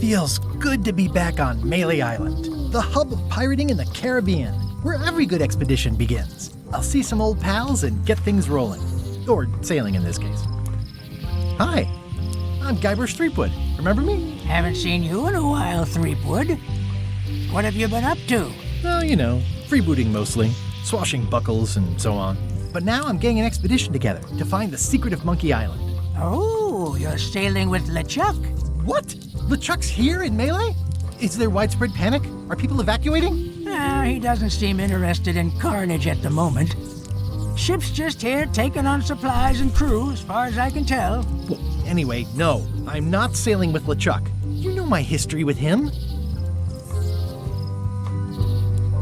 feels good to be back on Melee Island, the hub of pirating in the Caribbean, where every good expedition begins. I'll see some old pals and get things rolling. Or sailing in this case. Hi, I'm Gilbert Threepwood. Remember me? Haven't seen you in a while, Threepwood. What have you been up to? Well, you know, freebooting mostly, swashbuckles and so on. But now I'm getting an expedition together to find the secret of Monkey Island. Oh, you're sailing with LeChuck. What? LeChuck's here in Melee? Is there widespread panic? Are people evacuating? He doesn't seem interested in carnage at the moment. Ship's just here taking on supplies and crew, as far as I can tell. Well, anyway, no, I'm not sailing with LeChuck. You know my history with him.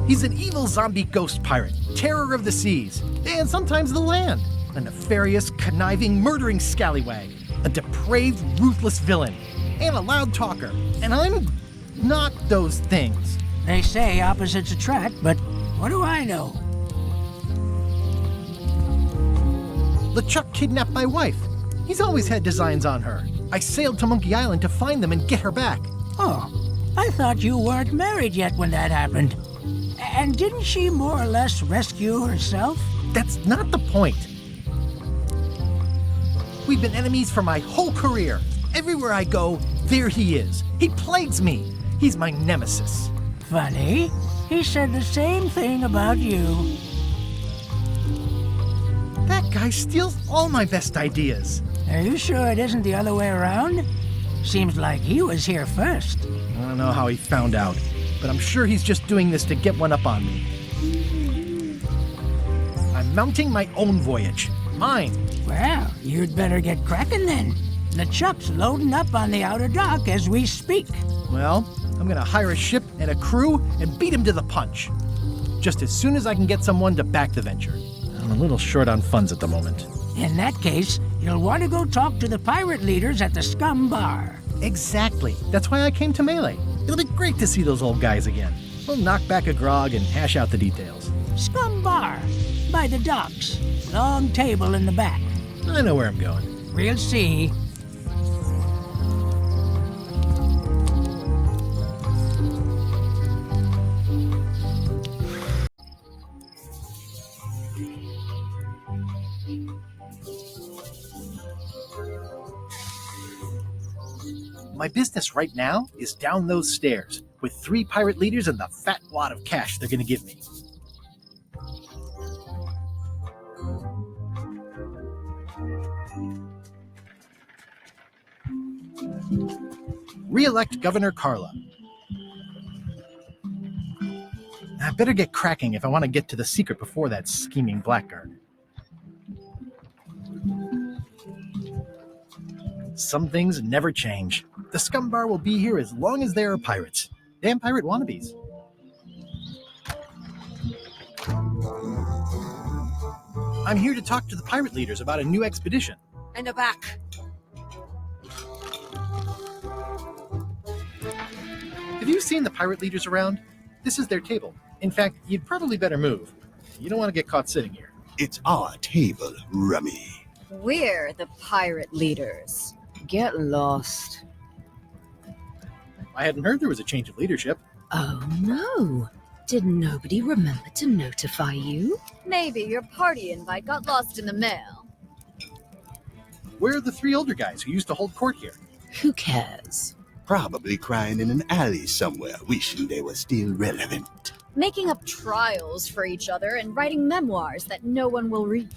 He's an evil zombie ghost pirate, terror of the seas, and sometimes the land. A nefarious, conniving, murdering scallywag. A depraved, ruthless villain. And a loud talker. And I'm not those things. They say opposites attract, but what do I know? LeChuck kidnapped my wife. He's always had designs on her. I sailed to Monkey Island to find them and get her back. Oh, I thought you weren't married yet when that happened. And didn't she more or less rescue herself? That's not the point. We've been enemies for my whole career. Everywhere I go, there he is. He plagues me. He's my nemesis. Funny. He said the same thing about you. That guy steals all my best ideas. Are you sure it isn't the other way around? Seems like he was here first. I don't know how he found out, but I'm sure he's just doing this to get one up on me. I'm mounting my own voyage. Mine. Well, you'd better get cracking then. LeChuck's loading up on the outer dock as we speak. Well, I'm gonna hire a ship and a crew and beat him to the punch. Just as soon as I can get someone to back the venture. I'm a little short on funds at the moment. In that case, you'll want to go talk to the pirate leaders at the Scum Bar. Exactly. That's why I came to Melee. It'll be great to see those old guys again. We'll knock back a grog and hash out the details. Scum Bar, by the docks. Long table in the back. I know where I'm going. We'll see. My business right now is down those stairs, with 3 pirate leaders and the fat wad of cash they're gonna give me. Re-elect Governor Carla. I better get cracking if I want to get to the secret before that scheming blackguard. Some things never change. The Scum Bar will be here as long as there are pirates. Damn pirate wannabes. I'm here to talk to the pirate leaders about a new expedition. In the back. Have you seen the pirate leaders around? This is their table. In fact, you'd probably better move. You don't want to get caught sitting here. It's our table, Rummy. We're the pirate leaders. Get lost. I hadn't heard there was a change of leadership. Oh no. Did nobody remember to notify you? Maybe your party invite got lost in the mail. Where are the 3 older guys who used to hold court here? Who cares? Probably crying in an alley somewhere, wishing they were still relevant. Making up trials for each other and writing memoirs that no one will read.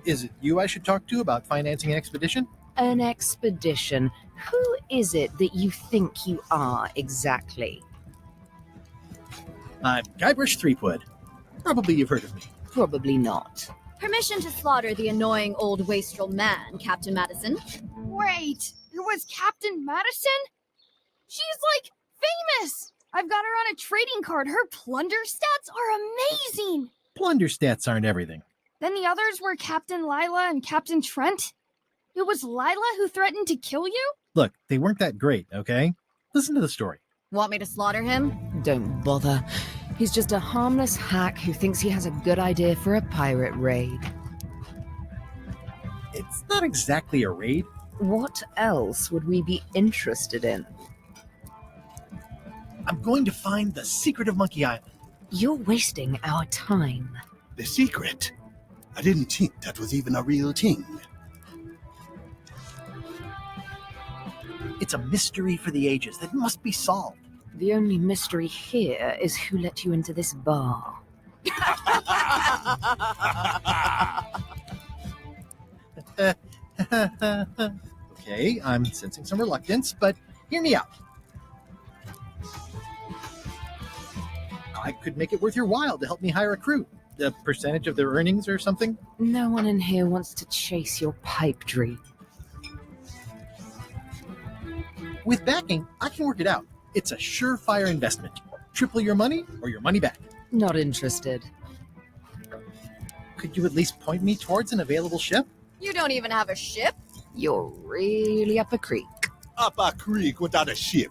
Is it you I should talk to about financing an expedition? An expedition. Who is it that you think you are exactly? I'm Guybrush Threepwood. Probably you've heard of me. Probably not. Permission to slaughter the annoying old wastrel man, Captain Madison. Wait, it was Captain Madison? She's like famous! I've got her on a trading card. Her plunder stats are amazing! Plunder stats aren't everything. Then the others were Captain Lila and Captain Trent. It was Lila who threatened to kill you? Look, they weren't that great, okay? Listen to the story. Want me to slaughter him? Don't bother. He's just a harmless hack who thinks he has a good idea for a pirate raid. It's not exactly a raid. What else would we be interested in? I'm going to find the secret of Monkey Island. You're wasting our time. The secret? I didn't think that was even a real thing. It's a mystery for the ages that must be solved. The only mystery here is who let you into this bar. Okay, I'm sensing some reluctance, but hear me out. I could make it worth your while to help me hire a crew. A percentage of their earnings or something? No one in here wants to chase your pipe dream. With backing, I can work it out. It's a surefire investment. Triple your money or your money back. Not interested. Could you at least point me towards an available ship? You don't even have a ship? You're really up a creek. Up a creek without a ship.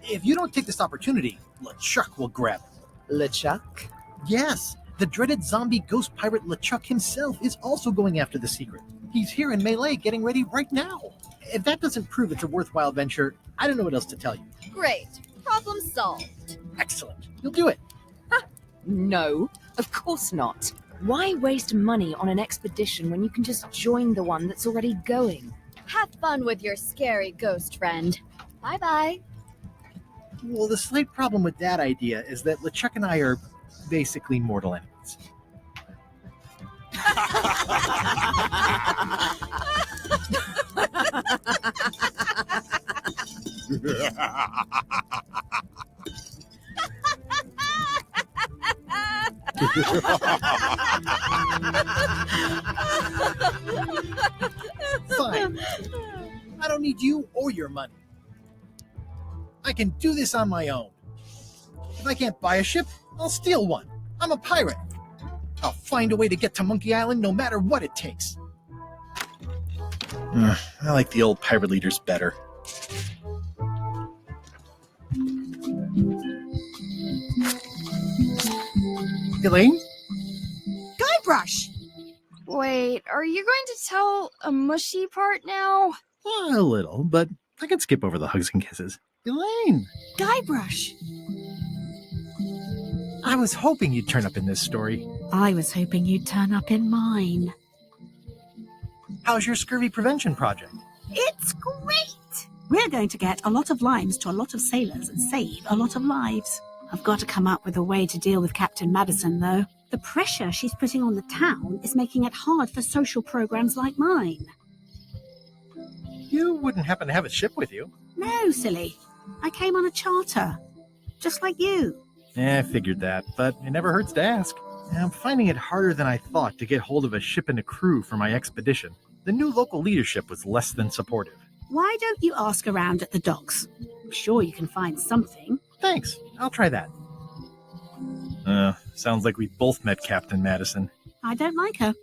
If you don't take this opportunity, LeChuck will grab it. LeChuck? Yes, the dreaded zombie ghost pirate LeChuck himself is also going after the secret. He's here in Melee getting ready right now. If that doesn't prove it's a worthwhile venture, I don't know what else to tell you. Great. Problem solved. Excellent. You'll do it. No, of course not. Why waste money on an expedition when you can just join the one that's already going? Have fun with your scary ghost friend. Bye-bye. Well, the slight problem with that idea is that LeChuck and I are basically mortal enemies. Fine. I don't need you or your money. I can do this on my own. If I can't buy a ship, I'll steal one. I'm a pirate. I'll find a way to get to Monkey Island no matter what it takes. I like the old pirate leaders better. Elaine? Guybrush! Wait, are you going to tell a mushy part now? A little, but I can skip over the hugs and kisses. Elaine! Guybrush! I was hoping you'd turn up in this story. I was hoping you'd turn up in mine. How's your scurvy prevention project? It's great! We're going to get a lot of limes to a lot of sailors and save a lot of lives. I've got to come up with a way to deal with Captain Madison, though. The pressure she's putting on the town is making it hard for social programs like mine. You wouldn't happen to have a ship with you. No, silly. I came on a charter. Just like you. I figured that, but it never hurts to ask. I'm finding it harder than I thought to get hold of a ship and a crew for my expedition. The new local leadership was less than supportive. Why don't you ask around at the docks? I'm sure you can find something. Thanks, I'll try that. Sounds like we both met Captain Madison. I don't like her.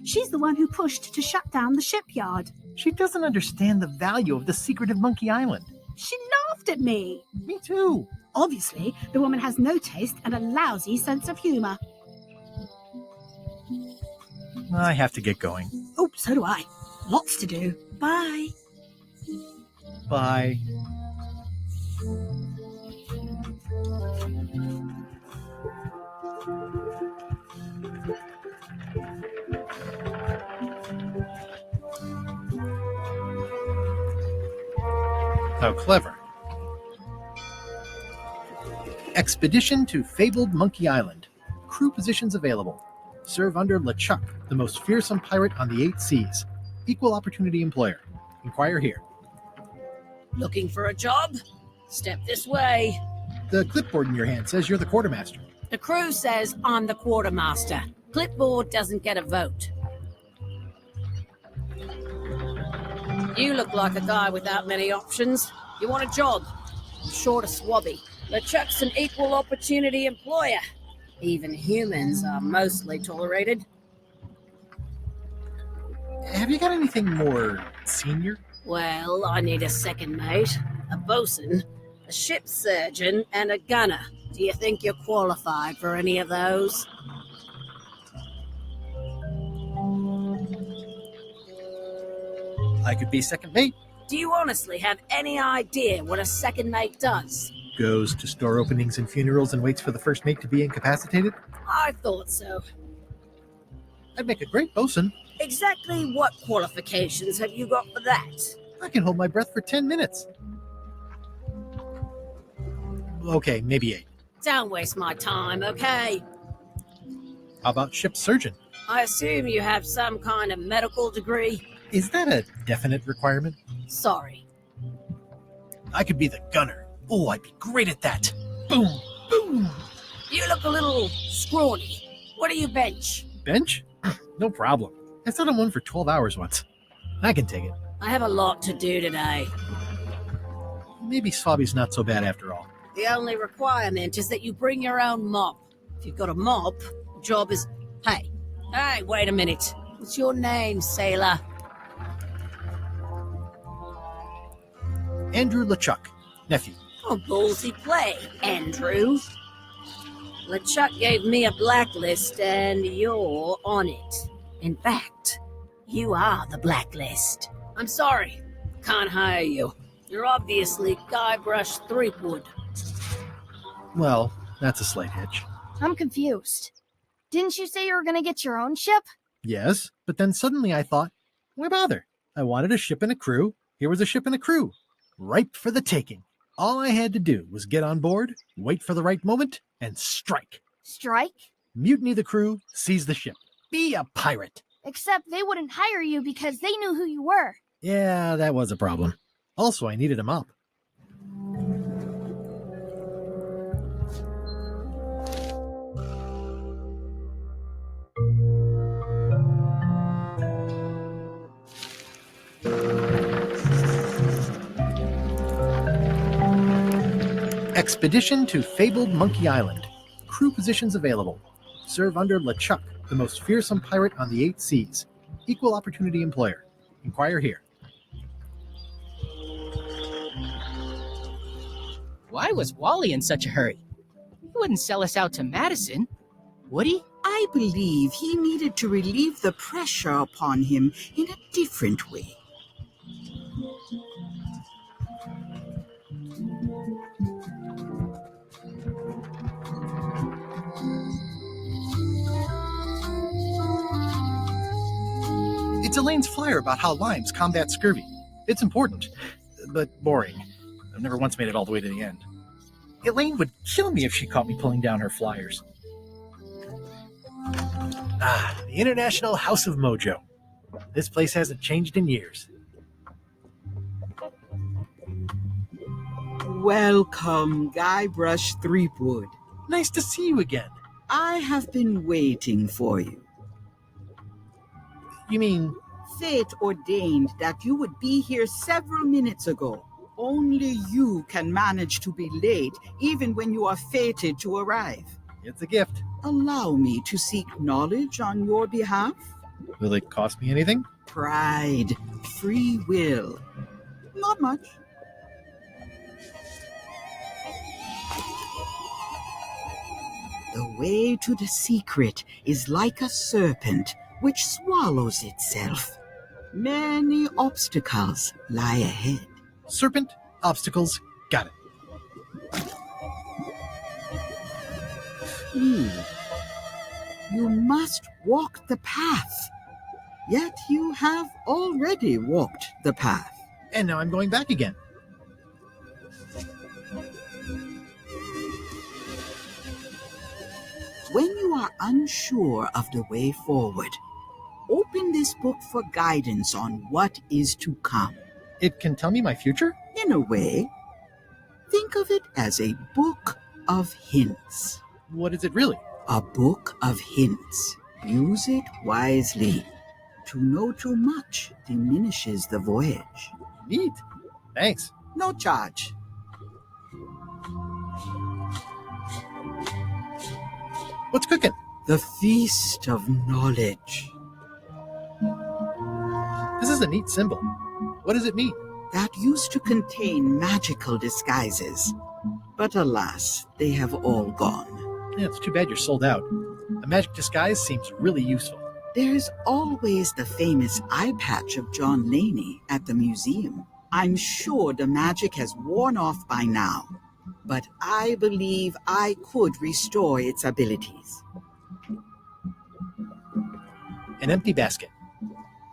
She's the one who pushed to shut down the shipyard. She doesn't understand the value of the secret of Monkey Island. She laughed at me. Me too. Obviously, the woman has no taste and a lousy sense of humor. I have to get going. Oh, so do I. Lots to do. Bye. Bye. How clever. Expedition to fabled Monkey Island. Crew positions available. Serve under LeChuck, the most fearsome pirate on the 8 seas. Equal opportunity employer. Inquire here. Looking for a job? Step this way. The clipboard in your hand says you're the quartermaster. The crew says I'm the quartermaster. Clipboard doesn't get a vote. You look like a guy without many options. You want a job? Short of swabby. LeChuck's an equal opportunity employer. Even humans are mostly tolerated. Have you got anything more senior? Well, I need a second mate, a bosun, a ship surgeon, and a gunner. Do you think you're qualified for any of those? I could be second mate. Do you honestly have any idea what a second mate does? Goes to store openings and funerals and waits for the first mate to be incapacitated. I thought so. I'd make a great bosun. Exactly what qualifications have you got for that? I can hold my breath for 10 minutes. Okay, maybe 8. Don't waste my time, okay? How about ship surgeon? I assume you have some kind of medical degree? Is that a definite requirement? Sorry. I could be the gunner. Oh, I'd be great at that. Boom, boom. You look a little scrawny. What do you bench? Bench? No problem. I sat on one for 12 hours once. I can take it. I have a lot to do today. Maybe Swabby's not so bad after all. The only requirement is that you bring your own mop. If you've got a mop, the job is... Hey, wait a minute. What's your name, sailor? Andrew LeChuck, nephew. Oh, ballsy play, Andrew. LeChuck gave me a blacklist, and you're on it. In fact, you are the blacklist. I'm sorry, can't hire you. You're obviously Guybrush Threepwood. Well, that's a slight hitch. I'm confused. Didn't you say you were gonna get your own ship? Yes, but then suddenly I thought, why bother? I wanted a ship and a crew. Here was a ship and a crew. Ripe for the taking. All I had to do was get on board, wait for the right moment, and strike. Strike? Mutiny the crew, seize the ship. Be a pirate. Except they wouldn't hire you because they knew who you were. Yeah, that was a problem. Also, I needed a mop. Expedition to fabled Monkey Island. Crew positions available. Serve under LeChuck, the most fearsome pirate on the 8 seas. Equal opportunity employer. Inquire here. Why was Wally in such a hurry? He wouldn't sell us out to Madison, would he? I believe he needed to relieve the pressure upon him in a different way. It's Elaine's flyer about how limes combat scurvy. It's important, but boring. I've never once made it all the way to the end. Elaine would kill me if she caught me pulling down her flyers. The International House of Mojo. This place hasn't changed in years. Welcome, Guybrush Threepwood. Nice to see you again. I have been waiting for you. You mean... Fate ordained that you would be here several minutes ago. Only you can manage to be late, even when you are fated to arrive. It's a gift. Allow me to seek knowledge on your behalf. Will it cost me anything? Pride, free will. Not much. The way to the secret is like a serpent which swallows itself. Many obstacles lie ahead. Serpent, obstacles, got it. You must walk the path. Yet you have already walked the path. And now I'm going back again. When you are unsure of the way forward, open this book for guidance on what is to come. It can tell me my future? In a way, think of it as a book of hints. What is it really? A book of hints. Use it wisely. To know too much diminishes the voyage. Neat. Thanks. No charge. What's cooking? The feast of knowledge. This is a neat symbol. What does it mean? That used to contain magical disguises. But alas, they have all gone. Yeah, it's too bad you're sold out. A magic disguise seems really useful. There's always the famous eye patch of John Laney at the museum. I'm sure the magic has worn off by now, but I believe I could restore its abilities. An empty basket.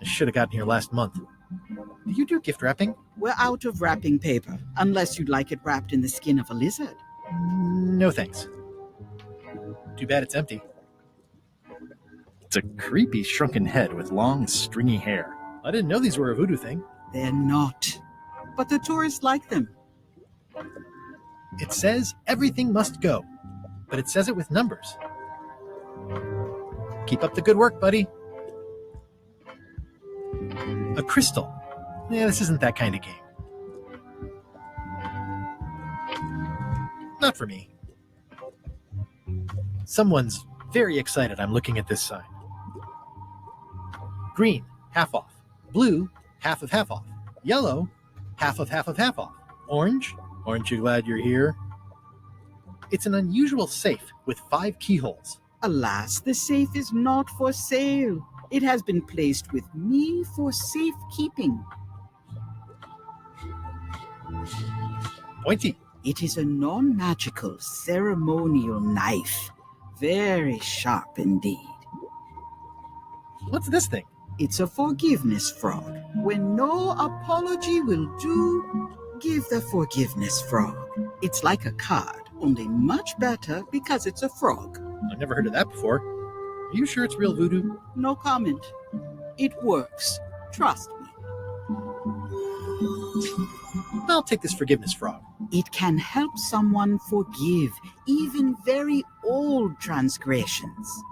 I should have gotten here last month. Do you do gift wrapping? We're out of wrapping paper, unless you'd like it wrapped in the skin of a lizard. No thanks. Too bad it's empty. It's a creepy shrunken head with long, stringy hair. I didn't know these were a voodoo thing. They're not. But the tourists like them. It says everything must go, but it says it with numbers. Keep up the good work, buddy. A crystal. Yeah, this isn't that kind of game. Not for me. Someone's very excited I'm looking at this sign. Green, half off. Blue, half of half off. Yellow, half of half of half off. Orange, aren't you glad you're here? It's an unusual safe with 5 keyholes. Alas, the safe is not for sale. It has been placed with me for safekeeping. Pointy. It is a non-magical ceremonial knife. Very sharp indeed. What's this thing? It's a forgiveness frog. When no apology will do, give the forgiveness frog. It's like a card, only much better because it's a frog. I've never heard of that before. Are you sure it's real voodoo? No comment. It works. Trust me. I'll take this forgiveness frog. It can help someone forgive even very old transgressions.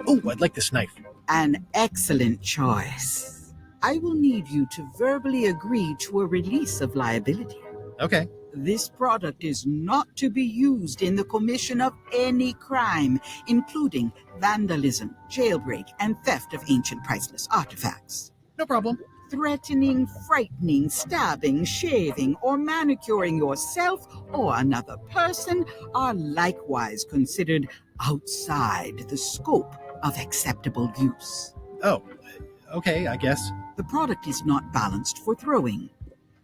Oh, I'd like this knife. An excellent choice. I will need you to verbally agree to a release of liability. Okay. This product is not to be used in the commission of any crime, including vandalism, jailbreak, and theft of ancient priceless artifacts. No problem. Threatening, frightening, stabbing, shaving, or manicuring yourself or another person are likewise considered outside the scope of acceptable use. Oh, okay, I guess. The product is not balanced for throwing.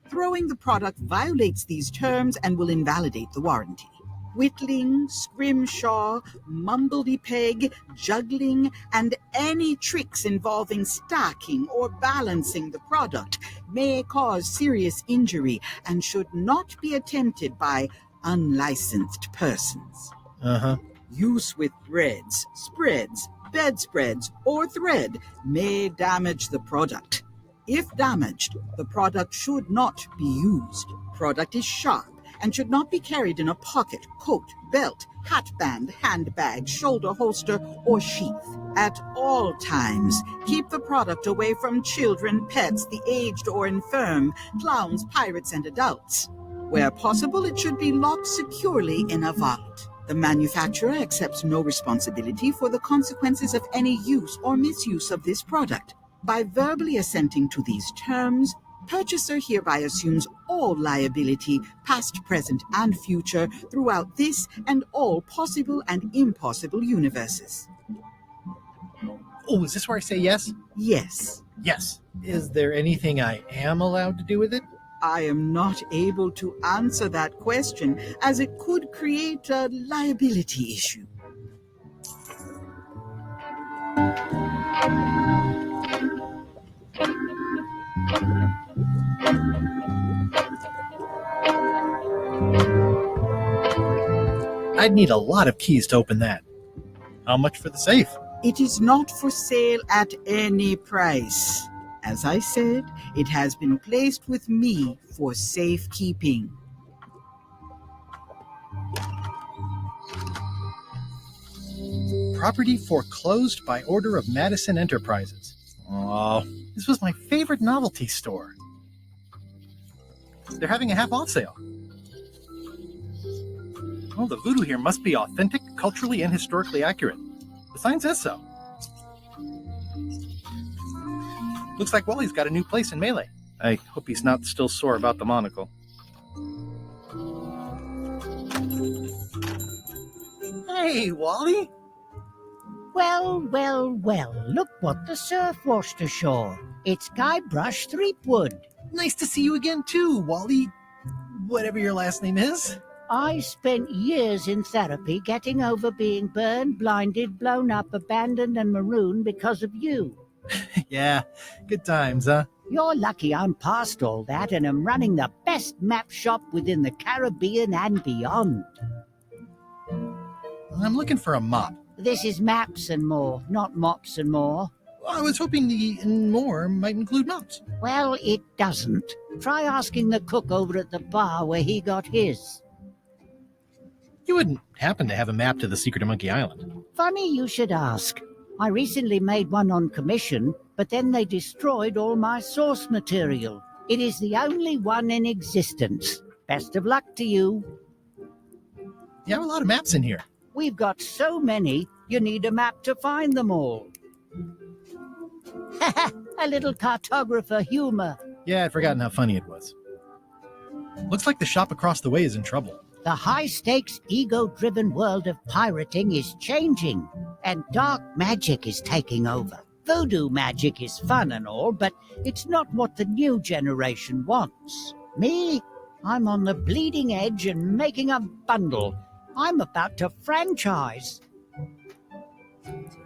Throwing the product violates these terms and will invalidate the warranty. Whittling, scrimshaw, mumbledy-peg, juggling, and any tricks involving stacking or balancing the product may cause serious injury and should not be attempted by unlicensed persons. Uh-huh. Use with breads, spreads, bedspreads, or thread may damage the product. If damaged, the product should not be used. Product is sharp and should not be carried in a pocket, coat, belt, hatband, handbag, shoulder holster, or sheath. At all times, keep the product away from children, pets, the aged or infirm, clowns, pirates, and adults. Where possible, it should be locked securely in a vault. The manufacturer accepts no responsibility for the consequences of any use or misuse of this product. By verbally assenting to these terms, purchaser hereby assumes all liability, past, present, and future, throughout this and all possible and impossible universes. Oh, is this where I say yes? Yes. Yes. Is there anything I am allowed to do with it? I am not able to answer that question, as it could create a liability issue. I'd need a lot of keys to open that. How much for the safe? It is not for sale at any price. As I said, it has been placed with me for safekeeping. Property foreclosed by order of Madison Enterprises. Oh, this was my favorite novelty store. They're having a half-off sale. Oh, the voodoo here must be authentic, culturally, and historically accurate. The sign says so. Looks like Wally's got a new place in Melee. I hope he's not still sore about the monocle. Hey, Wally. Well, well, well, look what the surf washed ashore. It's Guybrush Threepwood. Nice to see you again, too, Wally. Whatever your last name is. I spent years in therapy getting over being burned, blinded, blown up, abandoned, and marooned because of you. Yeah, good times, huh? You're lucky I'm past all that and am running the best map shop within the Caribbean and beyond. I'm looking for a mop. This is Maps and More, not Mops and More. I was hoping the more might include mops. Well, it doesn't. Try asking the cook over at the bar where he got his. You wouldn't happen to have a map to the secret of Monkey Island. Funny you should ask. I recently made one on commission, but then they destroyed all my source material. It is the only one in existence. Best of luck to you. You have a lot of maps in here. We've got so many, you need a map to find them all. A little cartographer humor. Yeah, I'd forgotten how funny it was. Looks like the shop across the way is in trouble. The high-stakes, ego-driven world of pirating is changing, and dark magic is taking over. Voodoo magic is fun and all, but it's not what the new generation wants. Me? I'm on the bleeding edge and making a bundle. I'm about to franchise.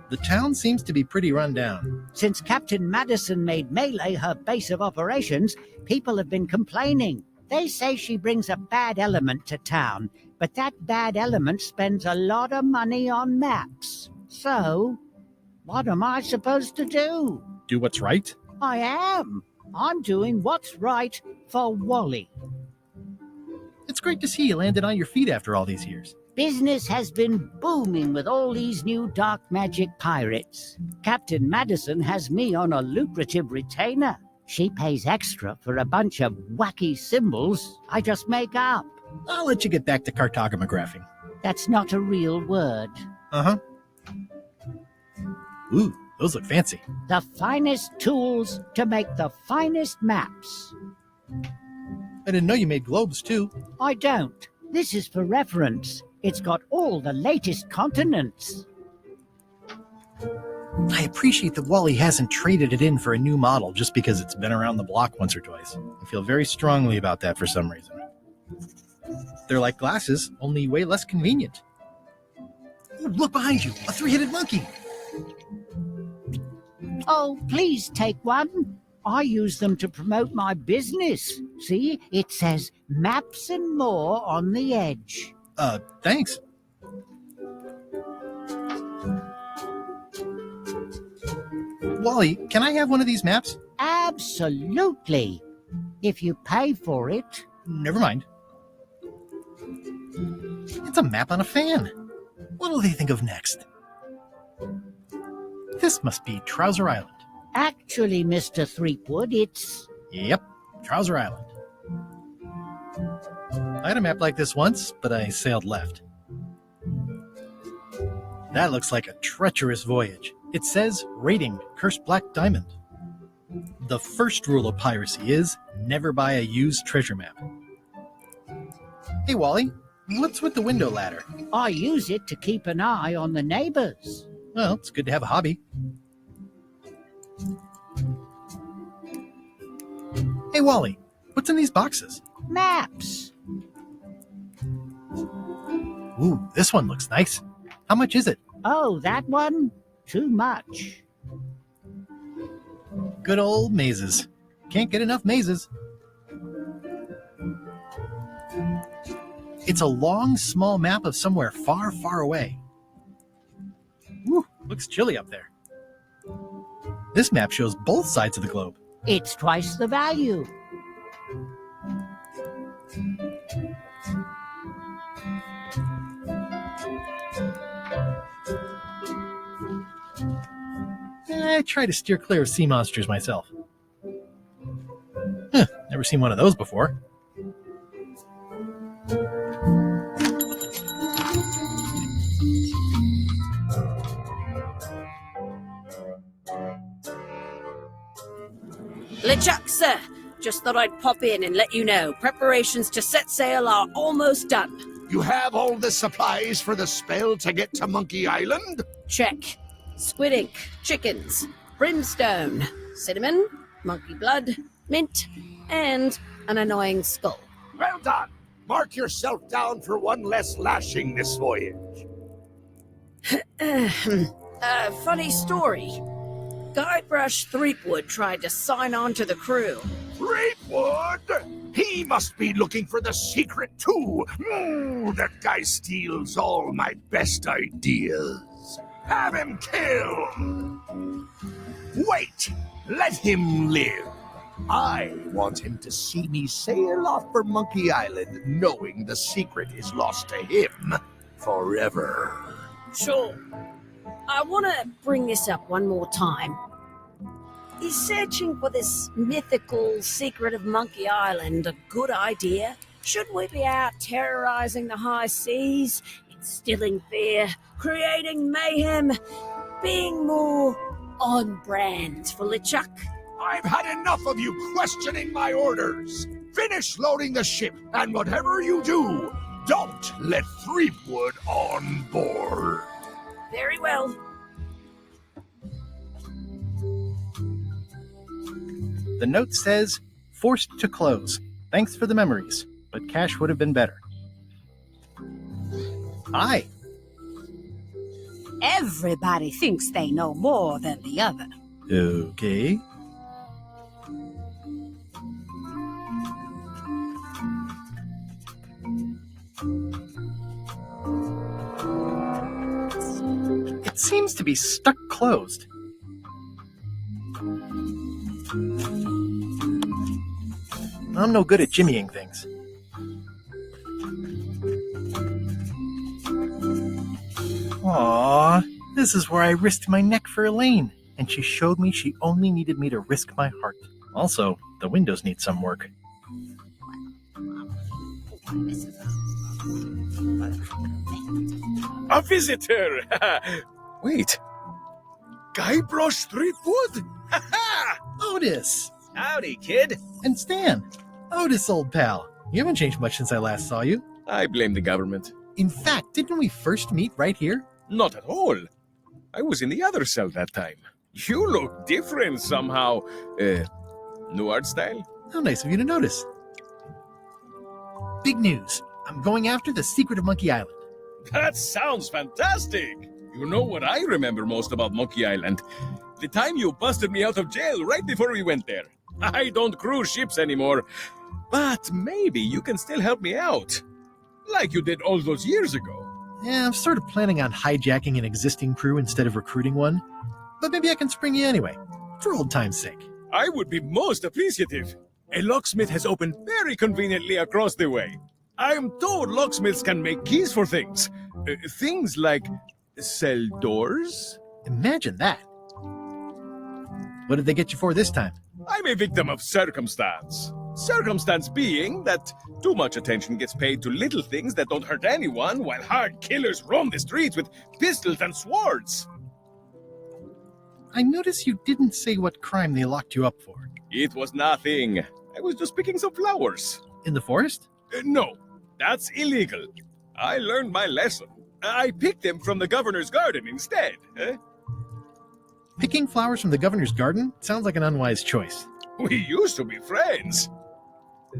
The town seems to be pretty run down. Since Captain Madison made Melee her base of operations, people have been complaining. They say she brings a bad element to town, but that bad element spends a lot of money on maps. So, what am I supposed to do? Do what's right? I am. I'm doing what's right for Wally. It's great to see you landed on your feet after all these years. Business has been booming with all these new dark magic pirates. Captain Madison has me on a lucrative retainer. She pays extra for a bunch of wacky symbols I just make up. I'll let you get back to cartographing. That's not a real word. Uh-huh. Ooh, those look fancy. The finest tools to make the finest maps. I didn't know you made globes, too. I don't. This is for reference. It's got all the latest continents. I appreciate that Wally hasn't traded it in for a new model just because it's been around the block once or twice. I feel very strongly about that for some reason. They're like glasses, only way less convenient. Ooh, look behind you, a three-headed monkey. Oh, please take one. I use them to promote my business. See, it says Maps and More on the edge. Thanks. Wally, can I have one of these maps? Absolutely. If you pay for it. Never mind. It's a map on a fan. What'll they think of next? This must be Trouser Island. Actually, Mr. Threepwood, it's... Yep, Trouser Island. I had a map like this once, but I sailed left. That looks like a treacherous voyage. It says, rating, Cursed Black Diamond. The first rule of piracy is, never buy a used treasure map. Hey, Wally, what's with the window ladder? I use it to keep an eye on the neighbors. Well, it's good to have a hobby. Hey, Wally, what's in these boxes? Maps. Ooh, this one looks nice. How much is it? Oh, that one? Too much. Good old mazes. Can't get enough mazes. It's a long, small map of somewhere far, far away. Woo, looks chilly up there. This map shows both sides of the globe. It's twice the value. I try to steer clear of sea monsters myself. Huh, never seen one of those before. LeChuck, sir. Just thought I'd pop in and let you know. Preparations to set sail are almost done. You have all the supplies for the spell to get to Monkey Island? Check. Squid ink, chickens, brimstone, cinnamon, monkey blood, mint, and an annoying skull. Well done. Mark yourself down for one less lashing this voyage. Funny story. Guybrush Threepwood tried to sign on to the crew. Threepwood? He must be looking for the secret too. That guy steals all my best ideas. Have him killed. Wait, let him live. I want him to see me sail off for Monkey Island knowing the secret is lost to him forever. Sure. I want to bring this up one more time. Is searching for this mythical secret of Monkey Island a good idea? Should we be out terrorizing the high seas, instilling fear, creating mayhem, being more on brand for LeChuck? I've had enough of you questioning my orders. Finish loading the ship, and whatever you do, don't let Threepwood on board. Very well. The note says, forced to close. Thanks for the memories, but cash would have been better. Hi. Everybody thinks they know more than the other. Okay. It seems to be stuck closed. I'm no good at jimmying things. Aww, this is where I risked my neck for Elaine, and she showed me she only needed me to risk my heart. Also, the windows need some work. A visitor! Wait. Guybrush Threepwood? Otis! Howdy, kid. And Stan. Otis, old pal. You haven't changed much since I last saw you. I blame the government. In fact, didn't we first meet right here? Not at all. I was in the other cell that time. You look different somehow. New art style? How nice of you to notice. Big news. I'm going after the secret of Monkey Island. That sounds fantastic! You know what I remember most about Monkey Island? The time you busted me out of jail right before we went there. I don't cruise ships anymore, but maybe you can still help me out. Like you did all those years ago. Yeah, I'm sort of planning on hijacking an existing crew instead of recruiting one. But maybe I can spring you anyway, for old time's sake. I would be most appreciative. A locksmith has opened very conveniently across the way. I am told locksmiths can make keys for things. Things like cell doors? Imagine that. What did they get you for this time? I'm a victim of circumstance. Circumstance being that too much attention gets paid to little things that don't hurt anyone, while hard killers roam the streets with pistols and swords. I notice you didn't say what crime they locked you up for. It was nothing. I was just picking some flowers. In the forest? No, that's illegal. I learned my lesson. I picked them from the governor's garden instead. Picking flowers from the governor's garden sounds like an unwise choice. We used to be friends.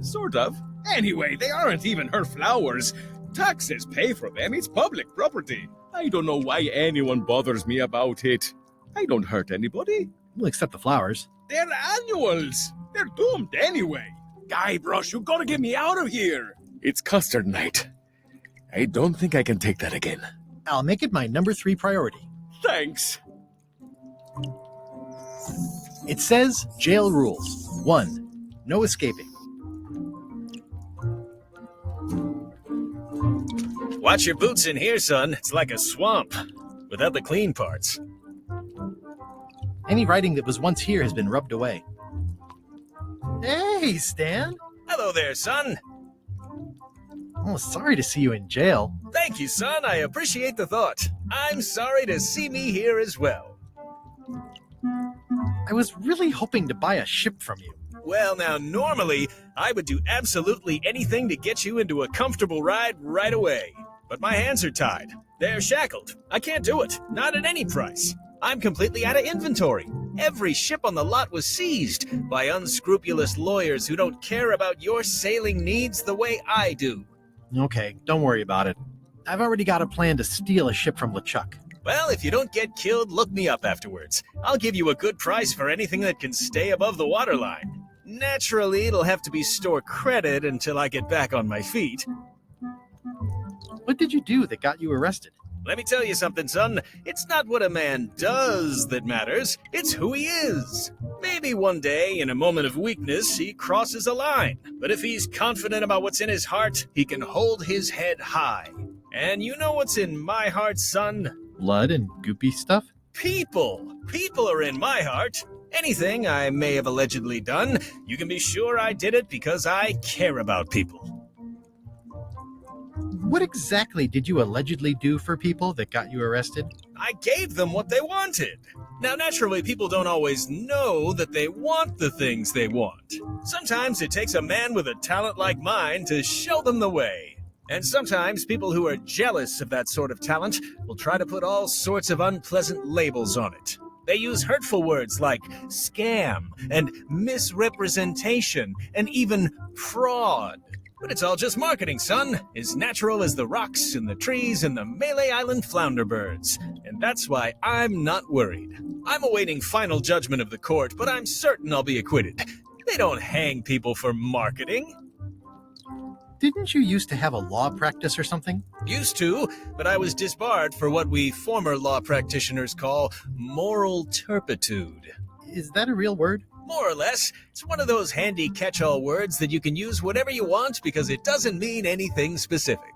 Sort of. Anyway, they aren't even her flowers. Taxes pay for them. It's public property. I don't know why anyone bothers me about it. I don't hurt anybody. We'll accept the flowers. They're annuals. They're doomed anyway. Guybrush, you gotta get me out of here. It's custard night. I don't think I can take that again. I'll make it my number 3 priority. Thanks. It says jail rules. 1. No escaping. Watch your boots in here, son. It's like a swamp, without the clean parts. Any writing that was once here has been rubbed away. Hey, Stan! Hello there, son. Oh, sorry to see you in jail. Thank you, son. I appreciate the thought. I'm sorry to see me here as well. I was really hoping to buy a ship from you. Well, now, normally, I would do absolutely anything to get you into a comfortable ride right away. But my hands are tied. They're shackled. I can't do it. Not at any price. I'm completely out of inventory. Every ship on the lot was seized by unscrupulous lawyers who don't care about your sailing needs the way I do. Okay, don't worry about it. I've already got a plan to steal a ship from LeChuck. Well, if you don't get killed, look me up afterwards. I'll give you a good price for anything that can stay above the waterline. Naturally, it'll have to be store credit until I get back on my feet. What did you do that got you arrested? Let me tell you something, son. It's not what a man does that matters. It's who he is. Maybe one day, in a moment of weakness, he crosses a line. But if he's confident about what's in his heart, he can hold his head high. And you know what's in my heart, son? Blood and goopy stuff? People. People are in my heart. Anything I may have allegedly done, you can be sure I did it because I care about people. What exactly did you allegedly do for people that got you arrested? I gave them what they wanted. Now, naturally, people don't always know that they want the things they want. Sometimes it takes a man with a talent like mine to show them the way. And sometimes people who are jealous of that sort of talent will try to put all sorts of unpleasant labels on it. They use hurtful words like scam and misrepresentation and even fraud. But it's all just marketing, son. As natural as the rocks and the trees and the Malay Island flounder birds. And that's why I'm not worried. I'm awaiting final judgment of the court, but I'm certain I'll be acquitted. They don't hang people for marketing. Didn't you used to have a law practice or something? Used to, but I was disbarred for what we former law practitioners call moral turpitude. Is that a real word? More or less. It's one of those handy catch-all words that you can use whatever you want because it doesn't mean anything specific.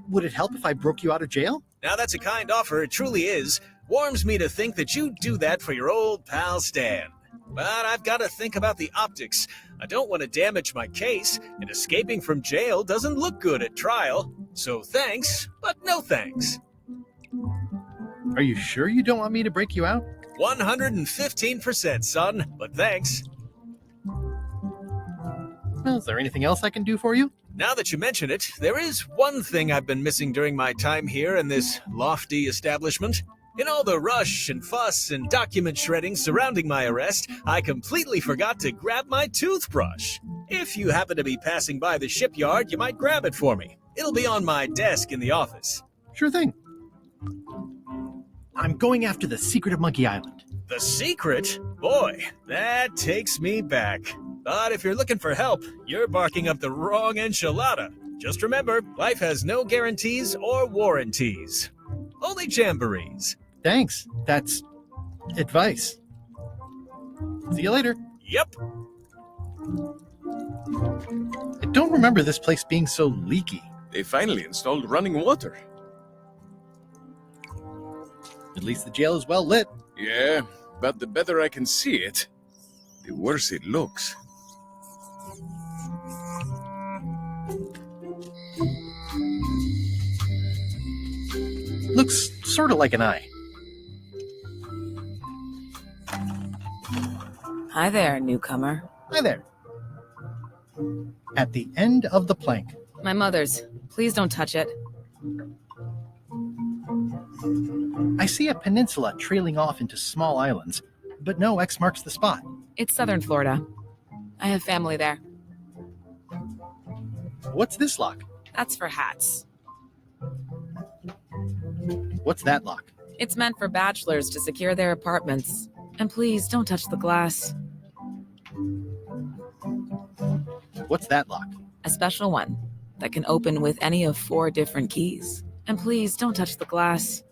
Would it help if I broke you out of jail? Now that's a kind offer, it truly is. Warms me to think that you'd do that for your old pal Stan. But I've got to think about the optics. I don't want to damage my case, and escaping from jail doesn't look good at trial. So thanks, but no thanks. Are you sure you don't want me to break you out? 115%, son, but thanks. Well, is there anything else I can do for you? Now that you mention it, there is one thing I've been missing during my time here in this lofty establishment. In all the rush and fuss and document shredding surrounding my arrest, I completely forgot to grab my toothbrush. If you happen to be passing by the shipyard, you might grab it for me. It'll be on my desk in the office. Sure thing. I'm going after the secret of Monkey Island. The secret? Boy, that takes me back. But if you're looking for help, you're barking up the wrong enchilada. Just remember, life has no guarantees or warranties. Only jamborees. Thanks. That's advice. See you later. Yep. I don't remember this place being so leaky. They finally installed running water. At least the jail is well lit. Yeah, but the better I can see it, the worse it looks. Looks sort of like an eye. Hi there, newcomer. Hi there. At the end of the plank. My mother's. Please don't touch it. I see a peninsula trailing off into small islands, but no X marks the spot. It's southern Florida. I have family there. What's this lock? That's for hats. What's that lock? It's meant for bachelors to secure their apartments. And please, don't touch the glass. What's that lock? A special one that can open with any of 4 different keys. And please, don't touch the glass.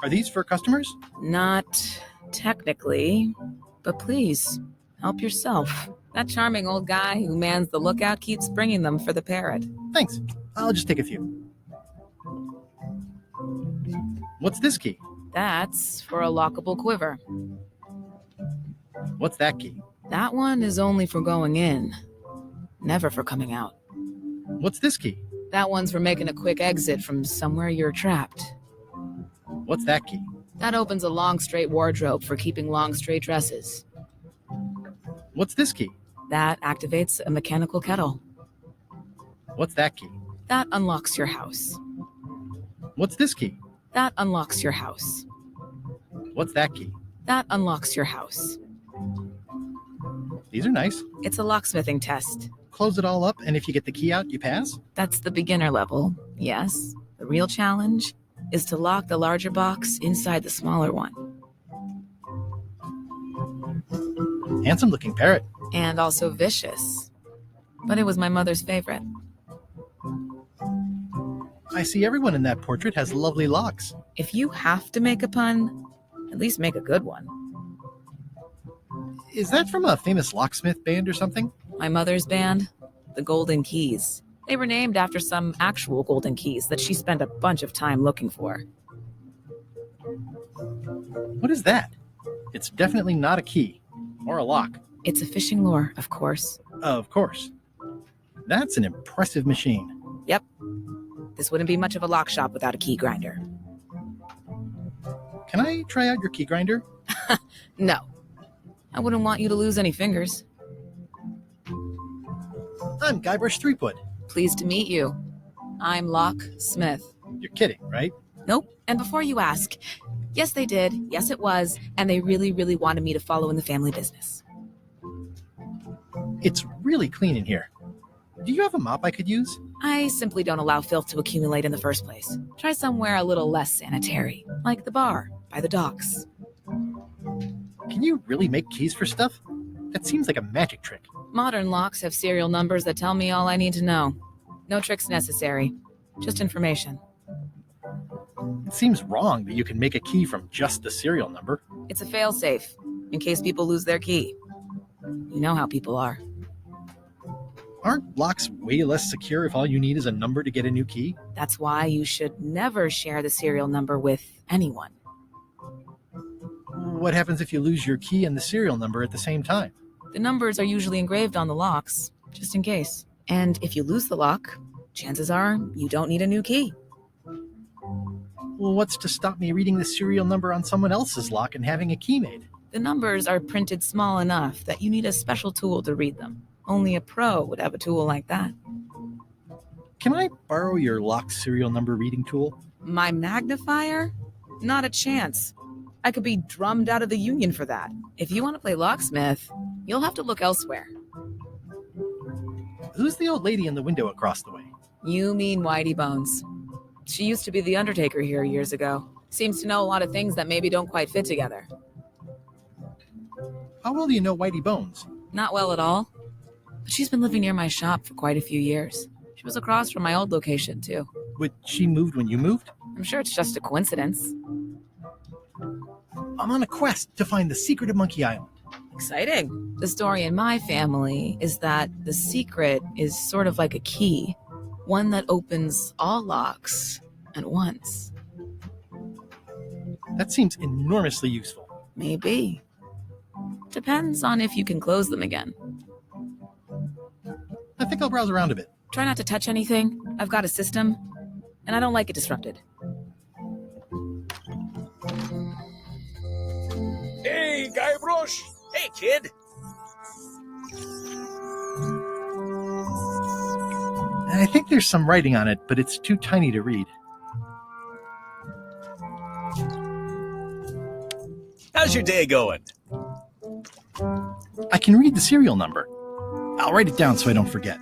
Are these for customers? Not technically, but please, help yourself. That charming old guy who mans the lookout keeps bringing them for the parrot. Thanks. I'll just take a few. What's this key? That's for a lockable quiver. What's that key? That one is only for going in, never for coming out. What's this key? That one's for making a quick exit from somewhere you're trapped. What's that key? That opens a long, straight wardrobe for keeping long, straight dresses. What's this key? That activates a mechanical kettle. What's that key? That unlocks your house. What's this key? That unlocks your house. What's that key? That unlocks your house. These are nice. It's a locksmithing test. Close it all up, and if you get the key out, you pass? That's the beginner level, yes. The real challenge is to lock the larger box inside the smaller one. Handsome-looking parrot. And also vicious. But it was my mother's favorite. I see everyone in that portrait has lovely locks. If you have to make a pun, at least make a good one. Is that from a famous locksmith band or something? My mother's band, the Golden Keys. They were named after some actual golden keys that she spent a bunch of time looking for. What is that? It's definitely not a key. Or a lock. It's a fishing lure, of course. Of course. That's an impressive machine. Yep. This wouldn't be much of a lock shop without a key grinder. Can I try out your key grinder? No. I wouldn't want you to lose any fingers. I'm Guybrush Threepwood. Pleased to meet you. I'm Lock Smith. You're kidding, right? Nope. And before you ask, yes, they did. Yes, it was. And they really, really wanted me to follow in the family business. It's really clean in here. Do you have a mop I could use? I simply don't allow filth to accumulate in the first place. Try somewhere a little less sanitary, like the bar by the docks. Can you really make keys for stuff? That seems like a magic trick. Modern locks have serial numbers that tell me all I need to know. No tricks necessary, just information. It seems wrong that you can make a key from just the serial number. It's a fail-safe, in case people lose their key. You know how people are. Aren't locks way less secure if all you need is a number to get a new key? That's why you should never share the serial number with anyone. What happens if you lose your key and the serial number at the same time? The numbers are usually engraved on the locks, just in case. And if you lose the lock, chances are you don't need a new key. Well, what's to stop me reading the serial number on someone else's lock and having a key made? The numbers are printed small enough that you need a special tool to read them. Only a pro would have a tool like that. Can I borrow your lock serial number reading tool? My magnifier? Not a chance. I could be drummed out of the union for that. If you want to play locksmith, you'll have to look elsewhere. Who's the old lady in the window across the way? You mean Whitey Bones. She used to be the undertaker here years ago. Seems to know a lot of things that maybe don't quite fit together. How well do you know Whitey Bones? Not well at all. But she's been living near my shop for quite a few years. She was across from my old location, too. But she moved when you moved? I'm sure it's just a coincidence. I'm on a quest to find the secret of Monkey Island. Exciting. The story in my family is that the secret is sort of like a key. One that opens all locks at once. That seems enormously useful. Maybe. Depends on if you can close them again. I think I'll browse around a bit. Try not to touch anything. I've got a system, and I don't like it disrupted. Hey, Guybrush! Hey, kid! I think there's some writing on it, but it's too tiny to read. How's your day going? I can read the serial number. I'll write it down so I don't forget.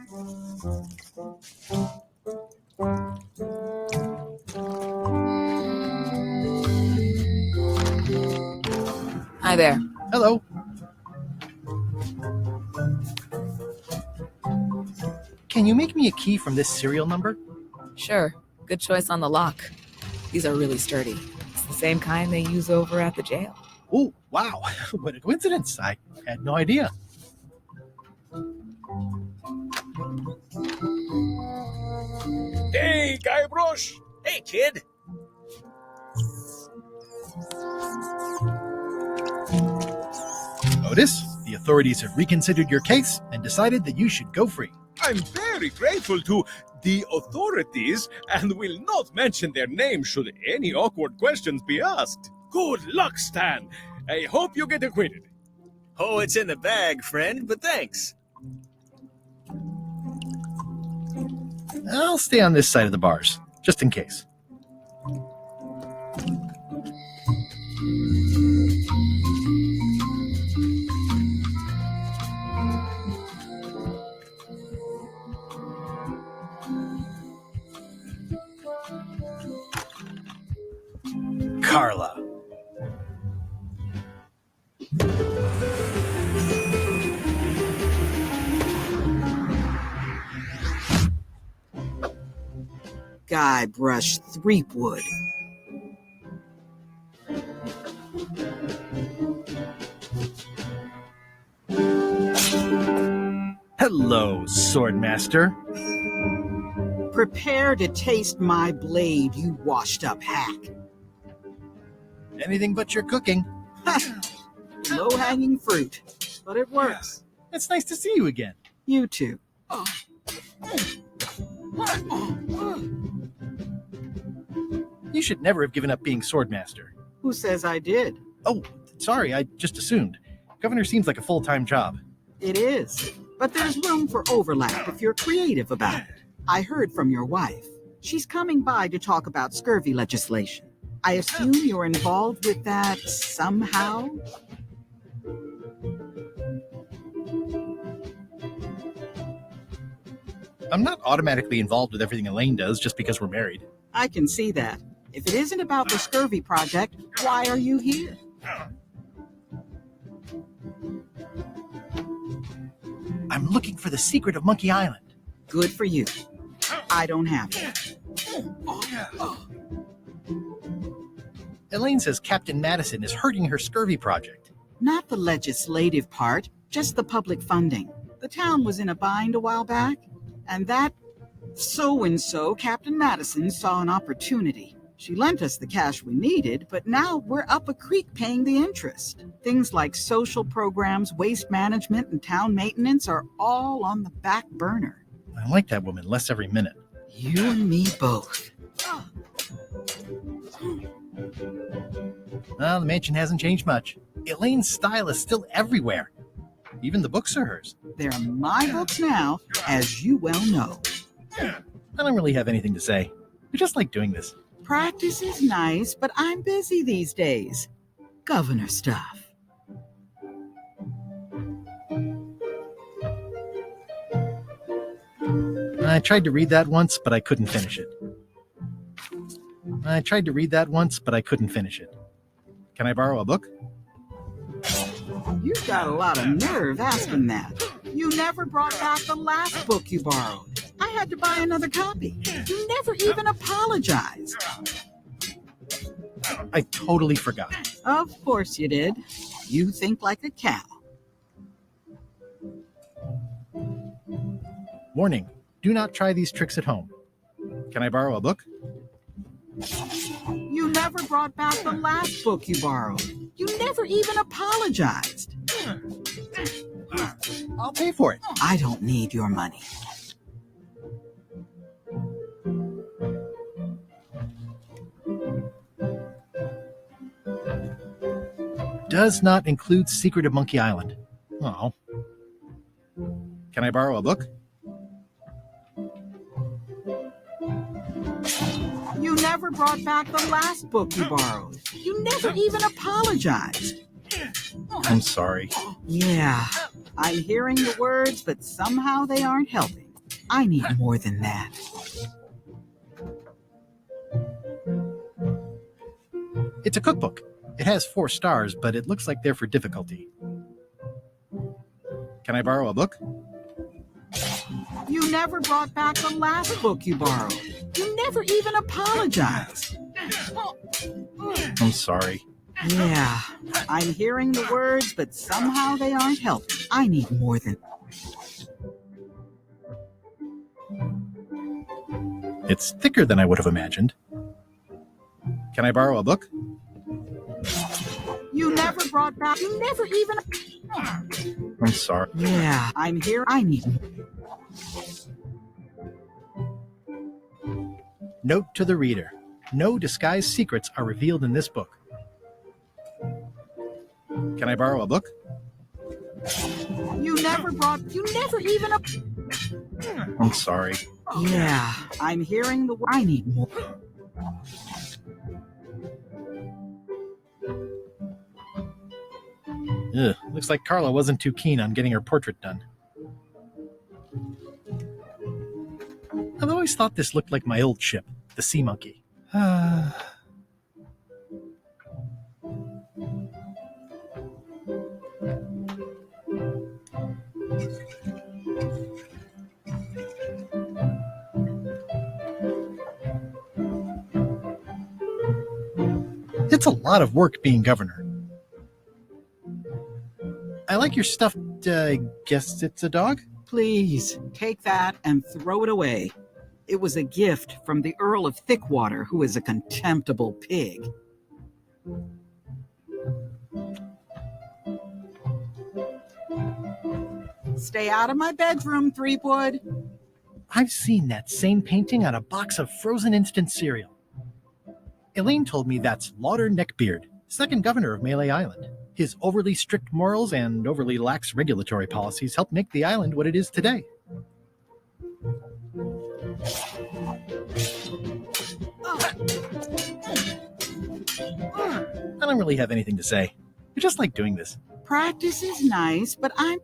Hi there. Hello. Can you make me a key from this serial number? Sure. Good choice on the lock. These are really sturdy. It's the same kind they use over at the jail. Oh, wow. What a coincidence. I had no idea. Hey, Guybrush! Hey, kid! Otis, the authorities have reconsidered your case and decided that you should go free. I'm very grateful to the authorities and will not mention their names should any awkward questions be asked. Good luck, Stan. I hope you get acquitted. Oh, it's in the bag, friend, but thanks. I'll stay on this side of the bars, just in case. Carla. Guybrush Threepwood. Hello, Swordmaster. Prepare to taste my blade, you washed-up hack. Anything but your cooking. Low-hanging fruit, but it works. It's nice to see you again. You too. You should never have given up being Swordmaster. Who says I did? Oh, sorry, I just assumed. Governor seems like a full-time job. It is, but there's room for overlap if you're creative about it. I heard from your wife. She's coming by to talk about scurvy legislation. I assume you're involved with that somehow? I'm not automatically involved with everything Elaine does just because we're married. I can see that. If it isn't about the scurvy project, why are you here? I'm looking for the secret of Monkey Island. Good for you. I don't have it. Elaine says Captain Madison is hurting her scurvy project. Not the legislative part, just the public funding. The town was in a bind a while back, and that so-and-so, Captain Madison, saw an opportunity. She lent us the cash we needed, but now we're up a creek paying the interest. Things like social programs, waste management, and town maintenance are all on the back burner. I like that woman less every minute. You and me both. Well, the mansion hasn't changed much. Elaine's style is still everywhere. Even the books are hers. They're my books now, as you well know. I don't really have anything to say. I just like doing this. Practice is nice, but I'm busy these days. Governor stuff. I tried to read that once, but I couldn't finish it. Can I borrow a book? You've got a lot of nerve asking that. You never brought back the last book you borrowed. I had to buy another copy. You never even apologized. I totally forgot. Of course you did. You think like a cow. Warning, do not try these tricks at home. Can I borrow a book? You never brought back the last book you borrowed. You never even apologized. I'll pay for it. I don't need your money. Does not include Secret of Monkey Island. Oh. Can I borrow a book? You never brought back the last book you borrowed. You never even apologized. I'm sorry. Yeah, I'm hearing the words, but somehow they aren't helping. I need more than that. It's a cookbook. It has 4 stars, but it looks like they're for difficulty. Can I borrow a book? You never brought back the last book you borrowed. You never even apologized. I'm sorry. Yeah, I'm hearing the words, but somehow they aren't helping. I need more than... It's thicker than I would have imagined. Can I borrow a book? You never brought back... You never even... I'm sorry. Yeah, I'm here. I need... Note to the reader. No disguised secrets are revealed in this book. Can I borrow a book? You never even I'm sorry. Yeah, I'm hearing the I need more. Ugh, looks like Carla wasn't too keen on getting her portrait done. I've always thought this looked like my old ship, the Sea Monkey. It's a lot of work being governor. I like your stuffed, guess it's a dog? Please, take that and throw it away. It was a gift from the Earl of Thickwater, who is a contemptible pig. Stay out of my bedroom, Threepwood. I've seen that same painting on a box of frozen instant cereal. Elaine told me that's Lauder Neckbeard, second governor of Melee Island. His overly strict morals and overly lax regulatory policies helped make the island what it is today. I don't really have anything to say. I just like doing this. Practice is nice, but I'm...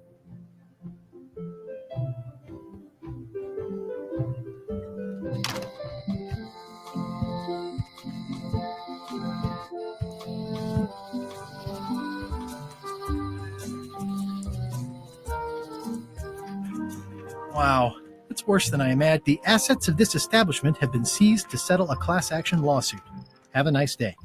Wow, it's worse than I imagined. The assets of this establishment have been seized to settle a class action lawsuit. Have a nice day.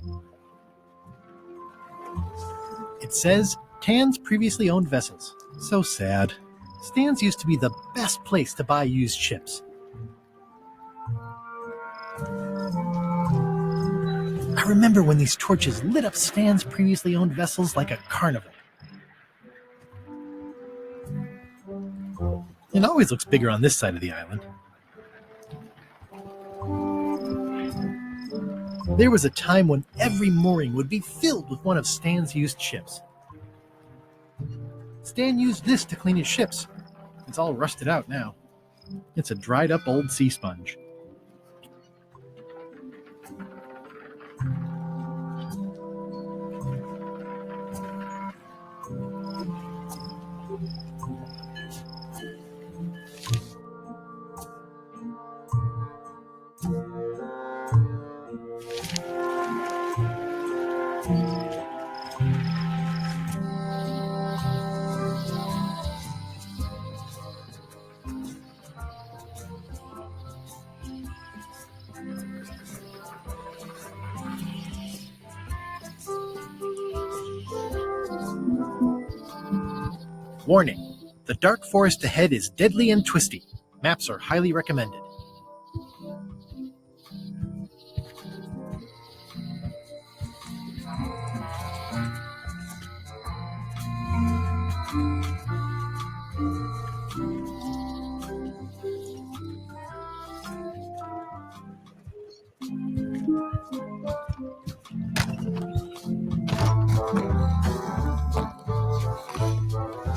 It says, Tan's previously owned vessels. So sad. Stan's used to be the best place to buy used ships. I remember when these torches lit up Stan's previously owned vessels like a carnival. It always looks bigger on this side of the island. There was a time when every mooring would be filled with one of Stan's used ships. Stan used this to clean his ships. It's all rusted out now. It's a dried up old sea sponge. Warning, the dark forest ahead is deadly and twisty. Maps are highly recommended.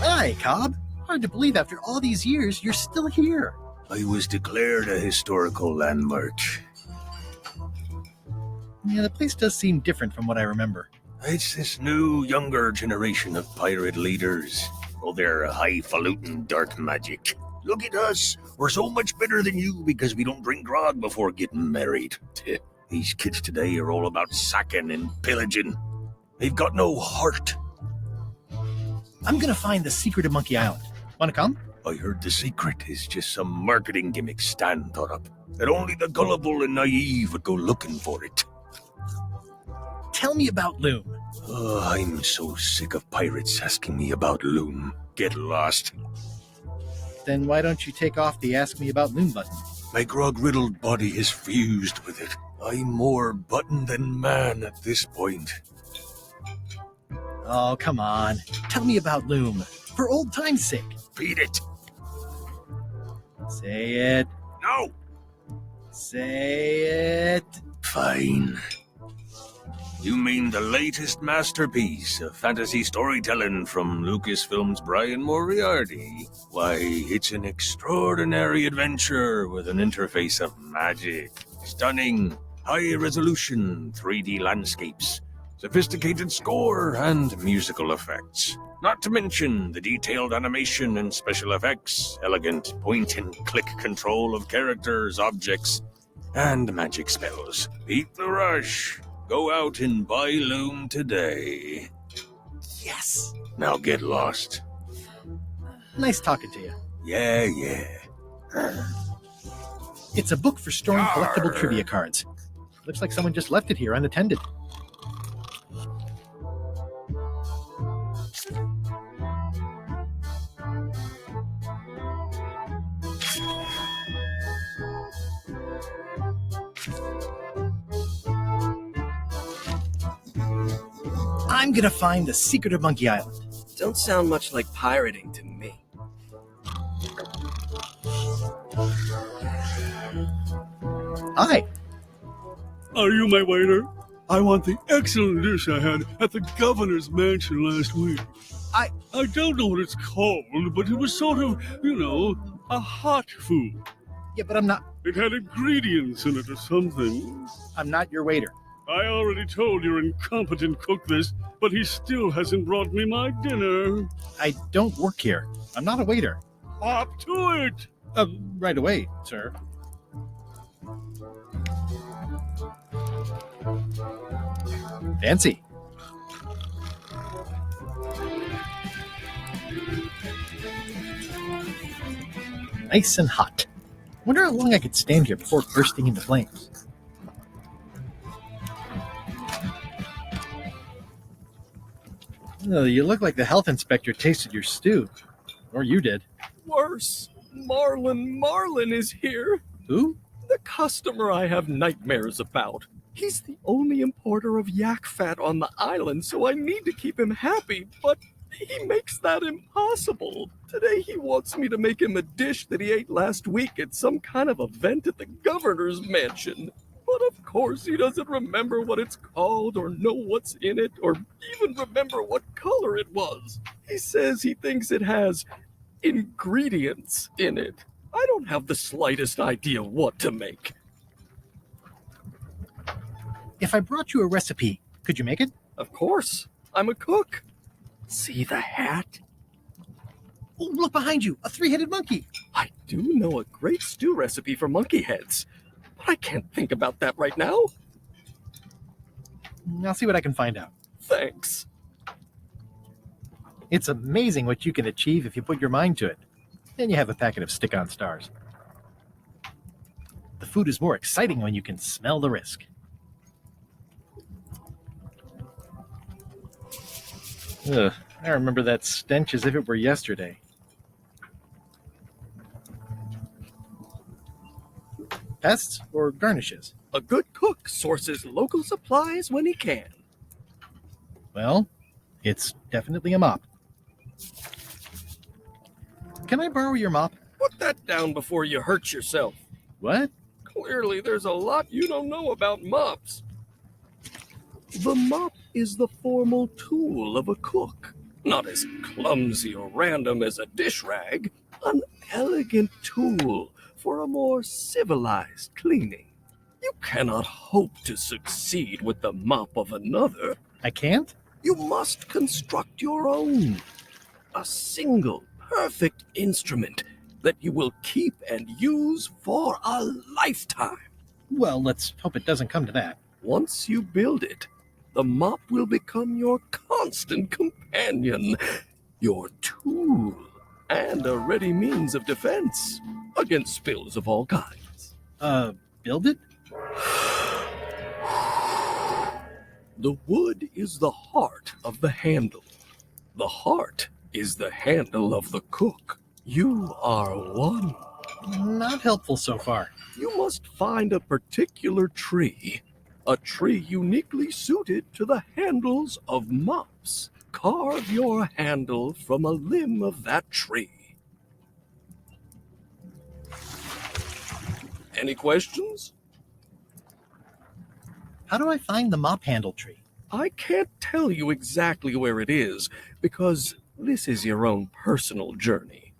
Hi, Cobb. Hard to believe after all these years you're still here. I was declared a historical landmark. Yeah, the place does seem different from what I remember. It's this new, younger generation of pirate leaders. Oh, they're highfalutin dark magic. Look at us. We're so much better than you because we don't drink grog before getting married. These kids today are all about sacking and pillaging. They've got no heart. I'm gonna find the secret of Monkey Island. Wanna come? I heard the secret is just some marketing gimmick Stan thought up. That only the gullible and naive would go looking for it. Tell me about Loom. Oh, I'm so sick of pirates asking me about Loom. Get lost. Then why don't you take off the Ask Me About Loom button? My grog-riddled body is fused with it. I'm more button than man at this point. Oh, come on. Tell me about Loom. For old time's sake. Beat it. Say it. No. Say it. Fine. You mean the latest masterpiece of fantasy storytelling from Lucasfilm's Brian Moriarty? Why, it's an extraordinary adventure with an interface of magic, stunning, high-resolution 3D landscapes, sophisticated score, and musical effects. Not to mention the detailed animation and special effects, elegant point-and-click control of characters, objects, and magic spells. Beat the rush. Go out and buy Loom today. Yes! Now get lost. Nice talking to you. Yeah. It's a book for storing collectible trivia cards. Looks like someone just left it here unattended. I'm gonna find the secret of Monkey Island. Don't sound much like pirating to me. Hi. Are you my waiter? I want the excellent dish I had at the governor's mansion last week. I don't know what it's called, but it was sort of, a hot food. Yeah, but I'm not... It had ingredients in it or something. I'm not your waiter. I already told your incompetent cook this, but he still hasn't brought me my dinner. I don't work here. I'm not a waiter. Hop to it! Right away, sir. Fancy. Nice and hot. Wonder how long I could stand here before bursting into flames. Oh, you look like the health inspector tasted your stew. Or you did. Worse. Marlin is here. Who? The customer I have nightmares about. He's the only importer of yak fat on the island, so I need to keep him happy, but he makes that impossible. Today he wants me to make him a dish that he ate last week at some kind of event at the governor's mansion. But of course he doesn't remember what it's called or know what's in it or even remember what color it was. He says he thinks it has ingredients in it. I don't have the slightest idea what to make. If I brought you a recipe, could you make it? Of course. I'm a cook. See the hat? Oh, look behind you, a three-headed monkey. I do know a great stew recipe for monkey heads, but I can't think about that right now. I'll see what I can find out. Thanks. It's amazing what you can achieve if you put your mind to it. Then you have a packet of stick-on stars. The food is more exciting when you can smell the risk. Ugh, I remember that stench as if it were yesterday. Pests or garnishes? A good cook sources local supplies when he can. Well, it's definitely a mop. Can I borrow your mop? Put that down before you hurt yourself. What? Clearly, there's a lot you don't know about mops. The mop is the formal tool of a cook. Not as clumsy or random as a dish rag. An elegant tool for a more civilized cleaning. You cannot hope to succeed with the mop of another. I can't? You must construct your own. A single, perfect instrument that you will keep and use for a lifetime. Well, let's hope it doesn't come to that. Once you build it, the mop will become your constant companion, your tool, and a ready means of defense against spills of all kinds. Build it? The wood is the heart of the handle. The heart is the handle of the cook. You are one. Not helpful so far. You must find a particular tree. A tree uniquely suited to the handles of mops. Carve your handle from a limb of that tree. Any questions? How do I find the mop handle tree? I can't tell you exactly where it is, because this is your own personal journey.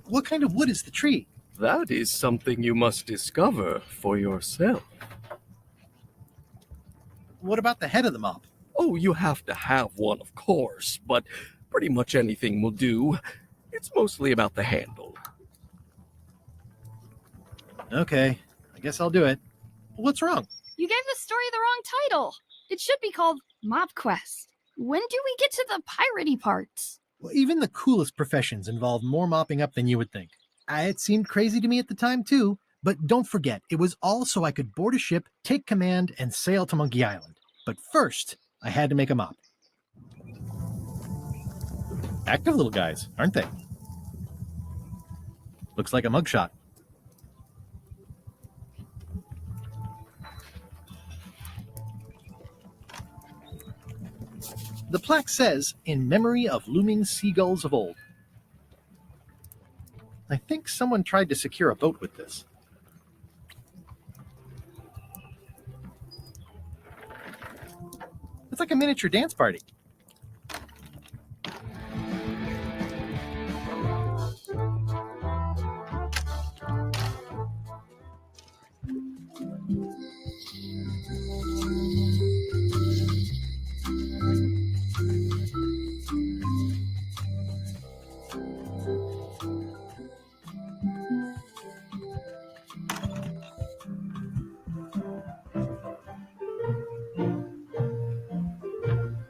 What kind of wood is the tree? That is something you must discover for yourself. What about the head of the mop? Oh, you have to have one, of course, but pretty much anything will do. It's mostly about the handle. Okay, I guess I'll do it. What's wrong? You gave the story the wrong title. It should be called Mop Quest. When do we get to the piratey parts? Well, even the coolest professions involve more mopping up than you would think. It seemed crazy to me at the time, too. But don't forget, it was all so I could board a ship, take command, and sail to Monkey Island. But first, I had to make a mop. Active little guys, aren't they? Looks like a mugshot. The plaque says, "In memory of looming seagulls of old." I think someone tried to secure a boat with this. It's like a miniature dance party.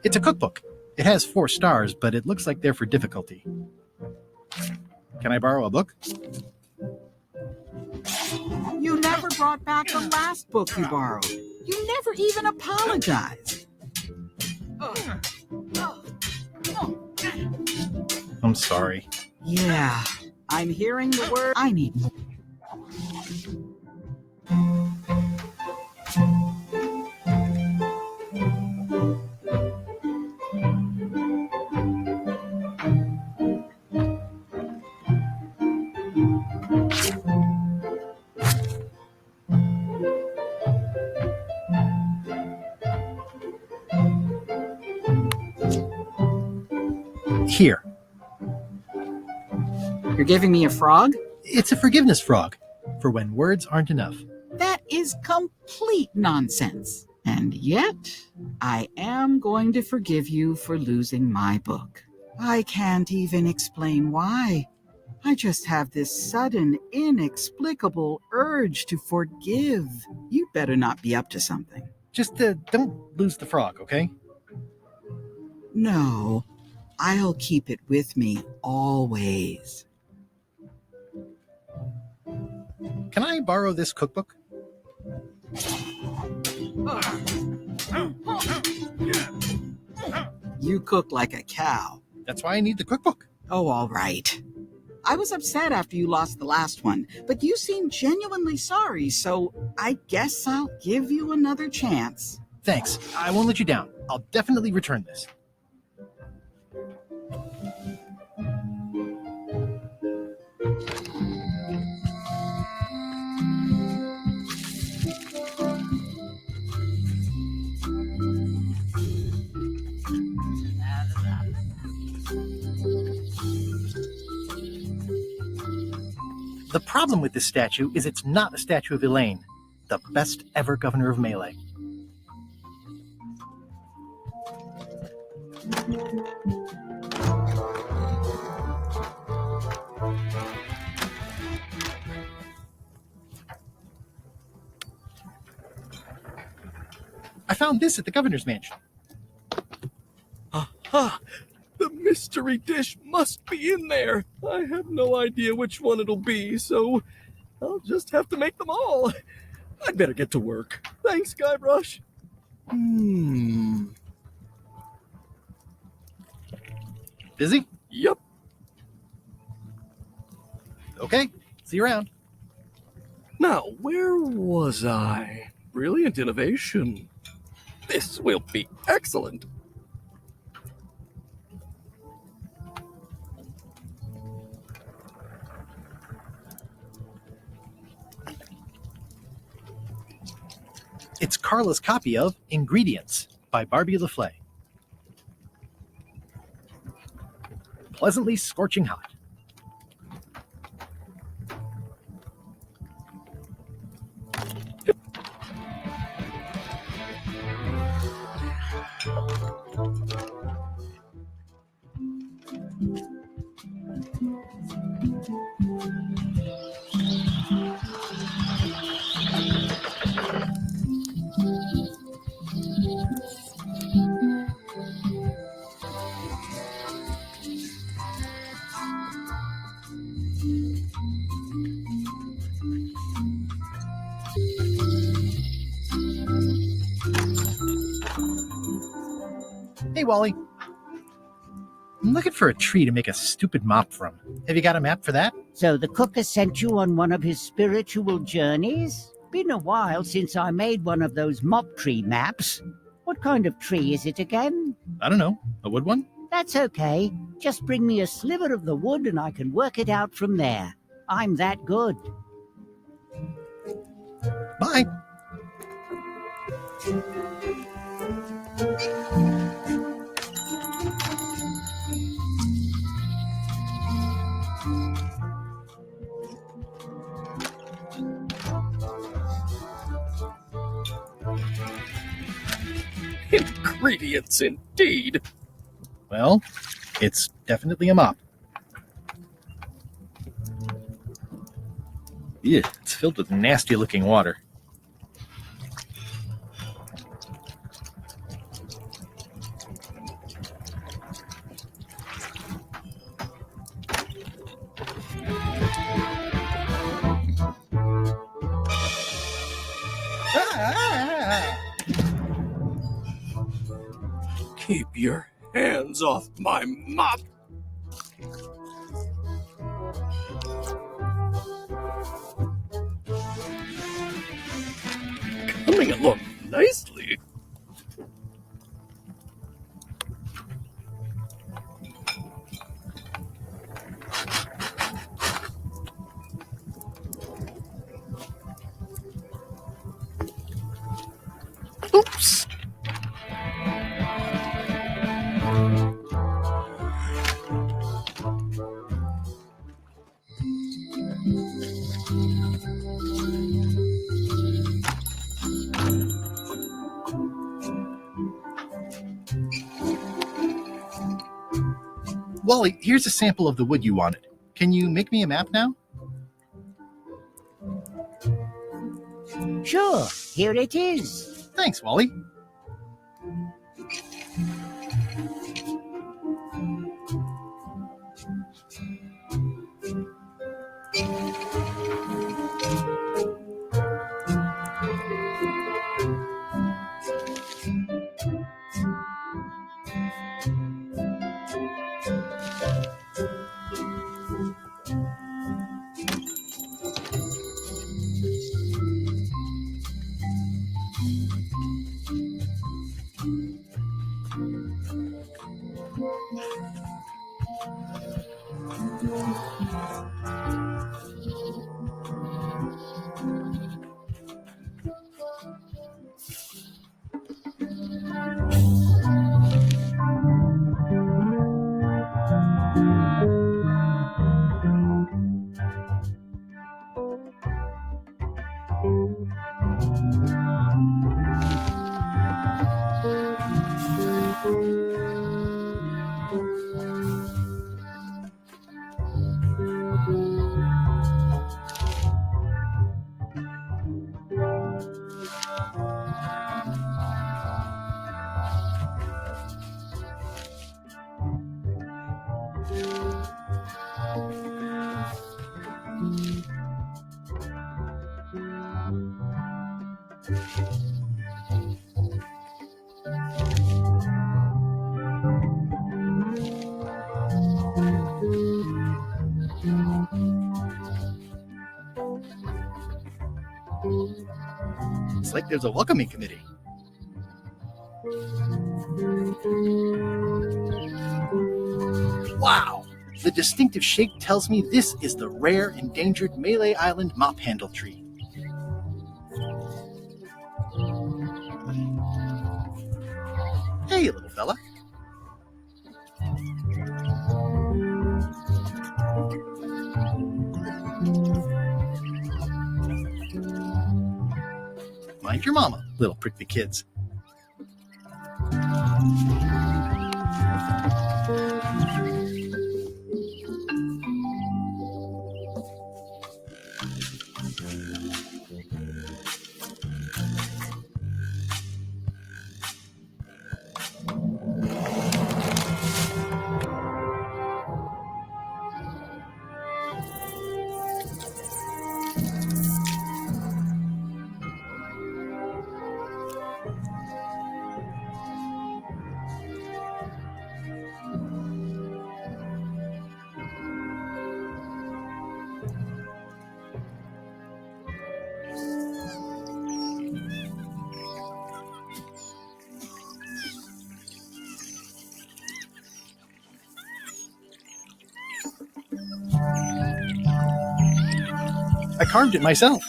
It's a cookbook. It has 4 stars, but it looks like they're for difficulty. Can I borrow a book? You never brought back the last book you borrowed. You never even apologized. I'm sorry. Yeah, I'm hearing the word I need more. Here. You're giving me a frog? It's a forgiveness frog, for when words aren't enough. That is complete nonsense. And yet, I am going to forgive you for losing my book. I can't even explain why. I just have this sudden, inexplicable urge to forgive. You better not be up to something. Just don't lose the frog, okay? No, I'll keep it with me always. Can I borrow this cookbook? You cook like a cow. That's why I need the cookbook. Oh, all right. I was upset after you lost the last one, but you seemed genuinely sorry, so I guess I'll give you another chance. Thanks. I won't let you down. I'll definitely return this. The problem with this statue is it's not a statue of Elaine, the best ever governor of Melee. I found this at the governor's mansion. Aha! The mystery dish must be in there. I have no idea which one it'll be, so I'll just have to make them all. I'd better get to work. Thanks, Guybrush. Busy? Yep. Okay, see you around. Now, where was I? Brilliant innovation. This will be excellent. It's Carla's copy of Ingredients by Barbie LaFleur. Pleasantly scorching hot. Hey, Wally. I'm looking for a tree to make a stupid mop from. Have you got a map for that? So the cook has sent you on one of his spiritual journeys? Been a while since I made one of those mop tree maps. What kind of tree is it again? I don't know. A wood one? That's okay. Just bring me a sliver of the wood and I can work it out from there. I'm that good. Bye. Ingredients indeed. Well, it's definitely a mop. Ew, it's filled with nasty-looking water. Keep your hands off my mop. Coming along nicely. Oops. Wally, here's a sample of the wood you wanted. Can you make me a map now? Sure, here it is. Thanks, Wally. It's like there's a welcoming committee. Wow! The distinctive shape tells me this is the rare endangered Malay Island mop handle tree. Hey, little fella. Mind your mama, little prickly kids. I carved it myself.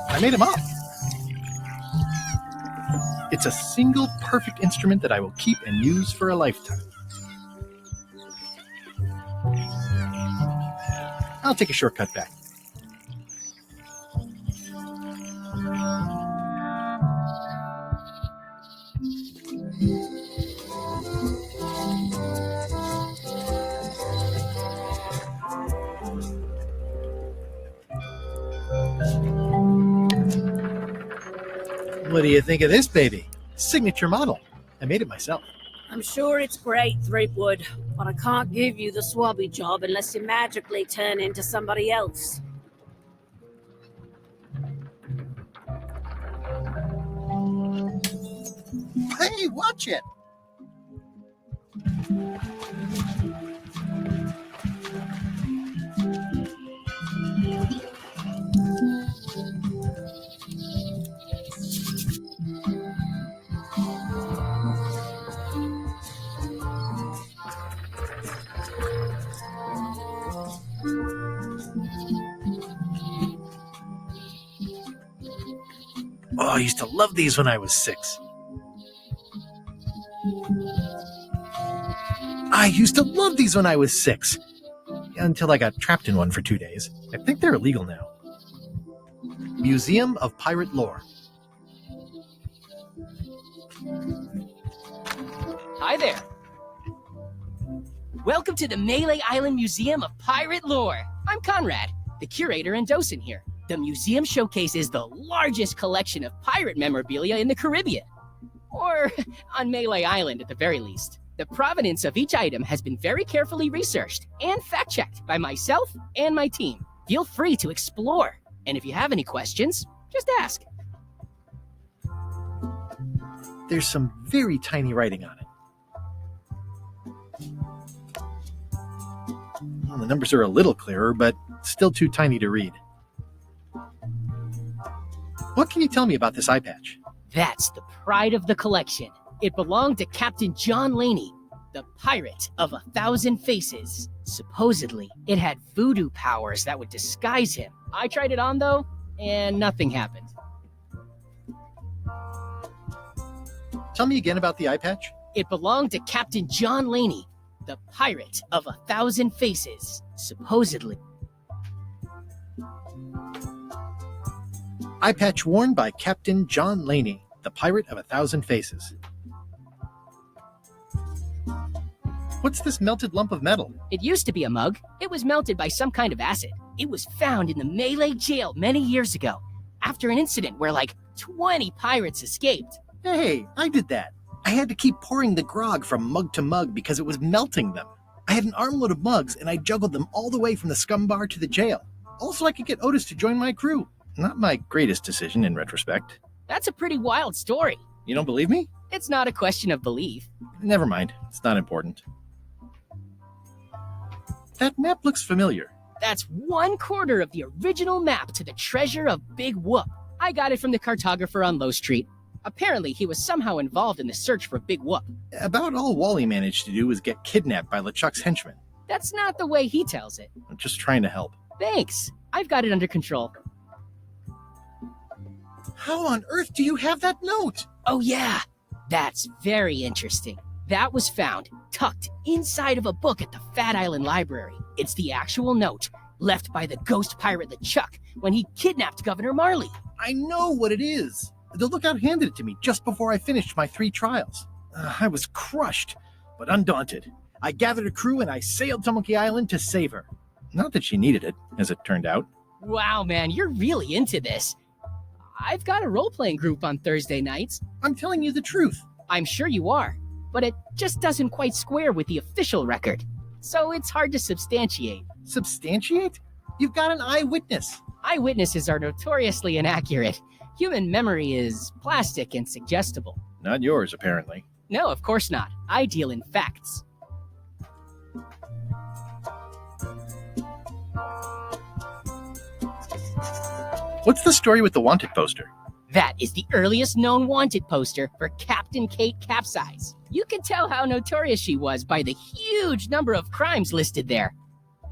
I made him up. It's a single perfect instrument that I will keep and use for a lifetime. I'll take a shortcut back. What do you think of this baby? Signature model. I made it myself. I'm sure it's great, Threepwood, but I can't give you the swabby job unless you magically turn into somebody else. Hey, watch it! Oh, I used to love these when I was 6. I used to love these when I was 6. Until I got trapped in one for 2 days. I think they're illegal now. Museum of Pirate Lore. Hi there. Welcome to the Melee Island Museum of Pirate Lore. I'm Conrad, the curator and docent here. The museum showcases the largest collection of pirate memorabilia in the Caribbean. Or on Melee Island at the very least. The provenance of each item has been very carefully researched and fact-checked by myself and my team. Feel free to explore. And if you have any questions, just ask. There's some very tiny writing on it. Well, the numbers are a little clearer, but still too tiny to read. What can you tell me about this eye patch? That's the pride of the collection. It belonged to Captain John Laney, the pirate of 1,000 faces. Supposedly, it had voodoo powers that would disguise him. I tried it on, though, and nothing happened. Tell me again about the eye patch. It belonged to Captain John Laney, the pirate of 1,000 faces. Supposedly. Eye patch worn by Captain John Laney, the pirate of 1,000 faces. What's this melted lump of metal? It used to be a mug. It was melted by some kind of acid. It was found in the Melee jail many years ago, after an incident where like 20 pirates escaped. Hey, I did that. I had to keep pouring the grog from mug to mug because it was melting them. I had an armload of mugs and I juggled them all the way from the scum bar to the jail. Also, I could get Otis to join my crew. Not my greatest decision in retrospect. That's a pretty wild story. You don't believe me? It's not a question of belief. Never mind. It's not important. That map looks familiar. That's 1/4 of the original map to the treasure of Big Whoop. I got it from the cartographer on Low Street. Apparently, he was somehow involved in the search for Big Whoop. About all Wally managed to do was get kidnapped by LeChuck's henchmen. That's not the way he tells it. I'm just trying to help. Thanks. I've got it under control. How on earth do you have that note? Oh yeah, that's very interesting. That was found tucked inside of a book at the Fat Island Library. It's the actual note left by the ghost pirate LeChuck when he kidnapped Governor Marley. I know what it is. The lookout handed it to me just before I finished my 3 trials. I was crushed, but undaunted. I gathered a crew and I sailed to Monkey Island to save her. Not that she needed it, as it turned out. Wow, man, you're really into this. I've got a role-playing group on Thursday nights. I'm telling you the truth. I'm sure you are, but it just doesn't quite square with the official record. So it's hard to substantiate. Substantiate? You've got an eyewitness. Eyewitnesses are notoriously inaccurate. Human memory is plastic and suggestible. Not yours, apparently. No, of course not. I deal in facts. What's the story with the wanted poster? That is the earliest known wanted poster for Captain Kate Capsize. You can tell how notorious she was by the huge number of crimes listed there.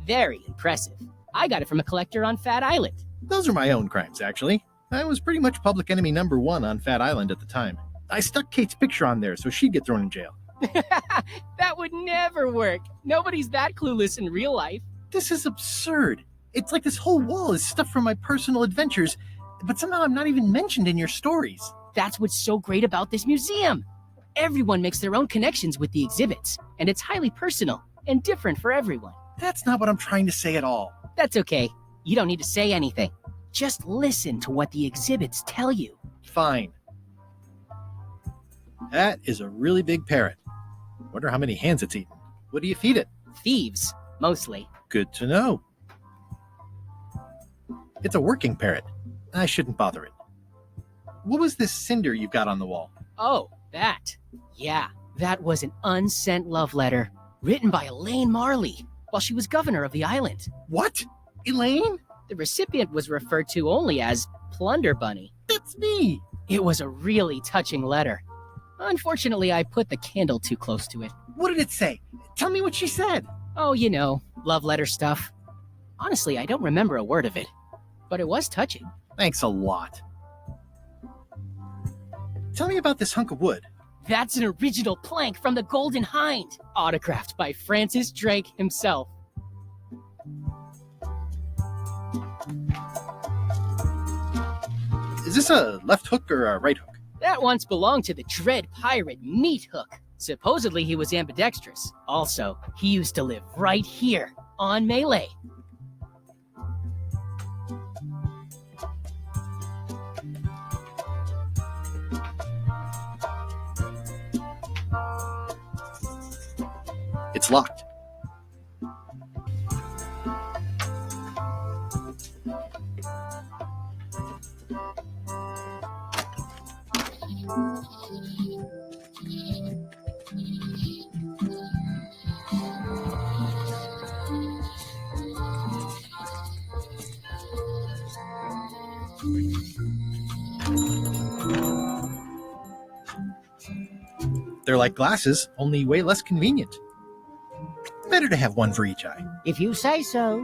Very impressive. I got it from a collector on Fat Island. Those are my own crimes, actually. I was pretty much public enemy number 1 on Fat Island at the time. I stuck Kate's picture on there so she'd get thrown in jail. That would never work. Nobody's that clueless in real life. This is absurd. It's like this whole wall is stuff from my personal adventures, but somehow I'm not even mentioned in your stories. That's what's so great about this museum. Everyone makes their own connections with the exhibits, and it's highly personal and different for everyone. That's not what I'm trying to say at all. That's okay. You don't need to say anything. Just listen to what the exhibits tell you. Fine. That is a really big parrot. Wonder how many hands it's eaten. What do you feed it? Thieves, mostly. Good to know. It's a working parrot. I shouldn't bother it. What was this cinder you've got on the wall? Oh, that. Yeah, that was an unsent love letter written by Elaine Marley while she was governor of the island. What? Elaine? The recipient was referred to only as Plunder Bunny. That's me. It was a really touching letter. Unfortunately, I put the candle too close to it. What did it say? Tell me what she said. Oh, you know, love letter stuff. Honestly, I don't remember a word of it, but it was touching. Thanks a lot. Tell me about this hunk of wood. That's an original plank from the Golden Hind, autographed by Francis Drake himself. Is this a left hook or a right hook? That once belonged to the dread pirate Meat Hook. Supposedly he was ambidextrous. Also, he used to live right here, on Melee. It's locked. They're like glasses, only way less convenient. Better to have one for each eye. If you say so.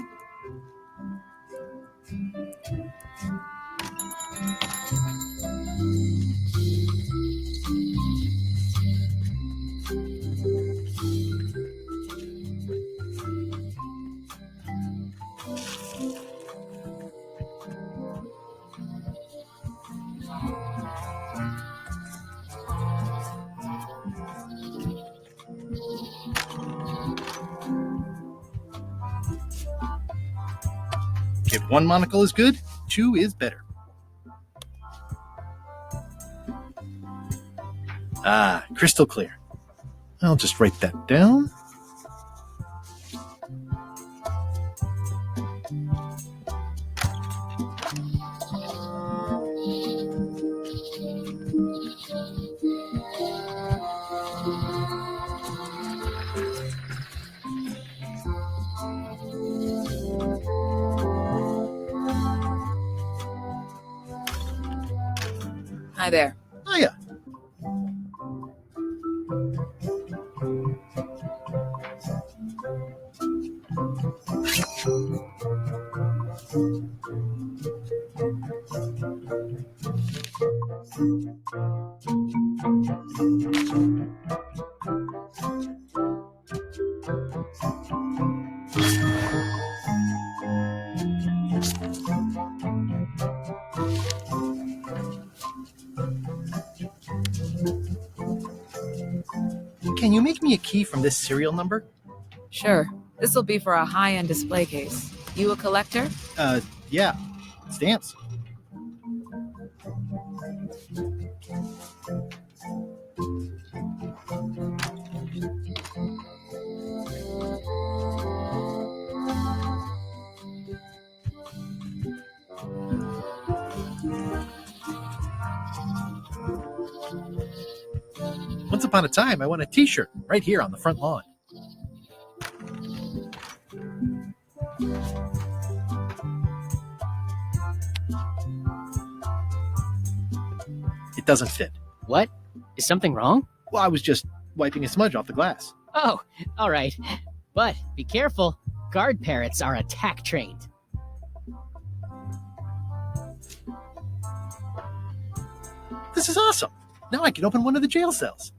If one monocle is good, 2 is better. Ah, crystal clear. I'll just write that down. Hi there. Hiya. Can you make me a key from this serial number? Sure. This'll be for a high-end display case. You a collector? Yeah. Stamps. Once upon a time, I won a t-shirt right here on the front lawn. It doesn't fit. What? Is something wrong? Well, I was just wiping a smudge off the glass. Oh, all right. But be careful. Guard parrots are attack trained. This is awesome. Now I can open one of the jail cells.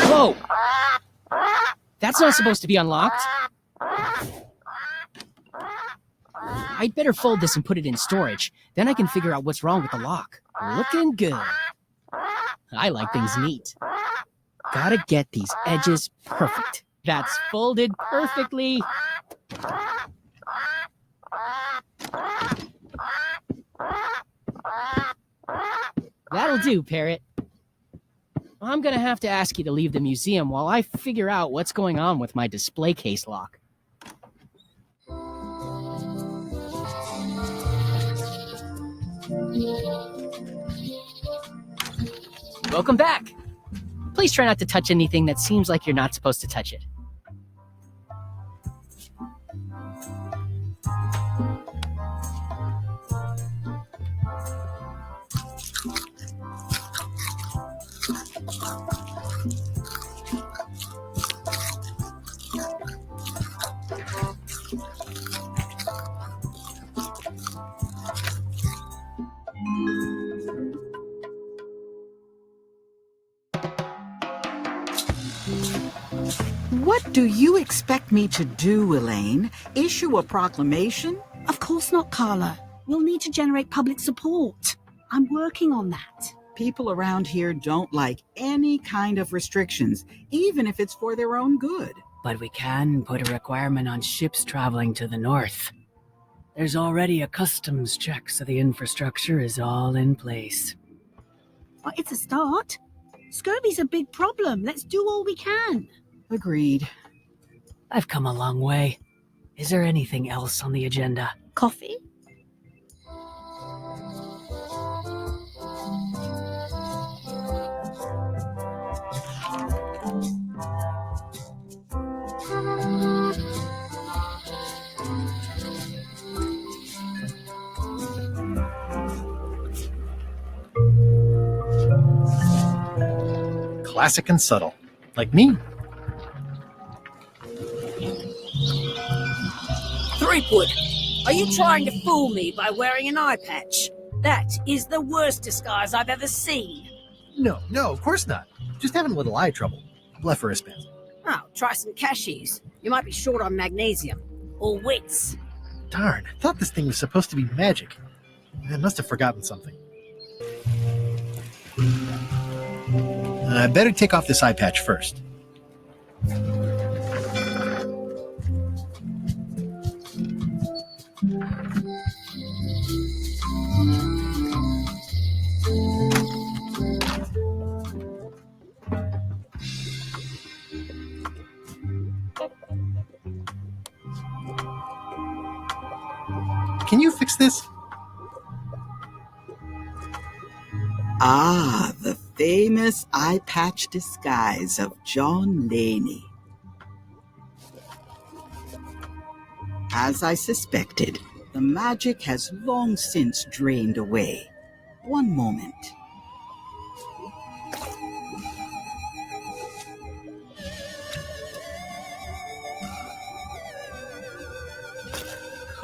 Whoa! That's not supposed to be unlocked. I'd better fold this and put it in storage. Then I can figure out what's wrong with the lock. Looking good. I like things neat. Gotta get these edges perfect. That's folded perfectly. That'll do, Parrot. I'm gonna have to ask you to leave the museum while I figure out what's going on with my display case lock. Welcome back. Please try not to touch anything that seems like you're not supposed to touch it. What do you expect me to do, Elaine? Issue a proclamation? Of course not, Carla. We'll need to generate public support. I'm working on that. People around here don't like any kind of restrictions, even if it's for their own good. But we can put a requirement on ships traveling to the north. There's already a customs check, so the infrastructure is all in place. But it's a start. Scurvy's a big problem. Let's do all we can. Agreed. I've come a long way. Is there anything else on the agenda? Coffee? Classic and subtle. Like me. Threepwood, are you trying to fool me by wearing an eye patch? That is the worst disguise I've ever seen. No, of course not. Just having a little eye trouble. Blepharospasm. Oh, try some cashews. You might be short on magnesium. Or wits. Darn, I thought this thing was supposed to be magic. I must have forgotten something. I better take off this eye patch first. Can you fix this? Ah, the famous eye patch disguise of John Laney. As I suspected, the magic has long since drained away. One moment.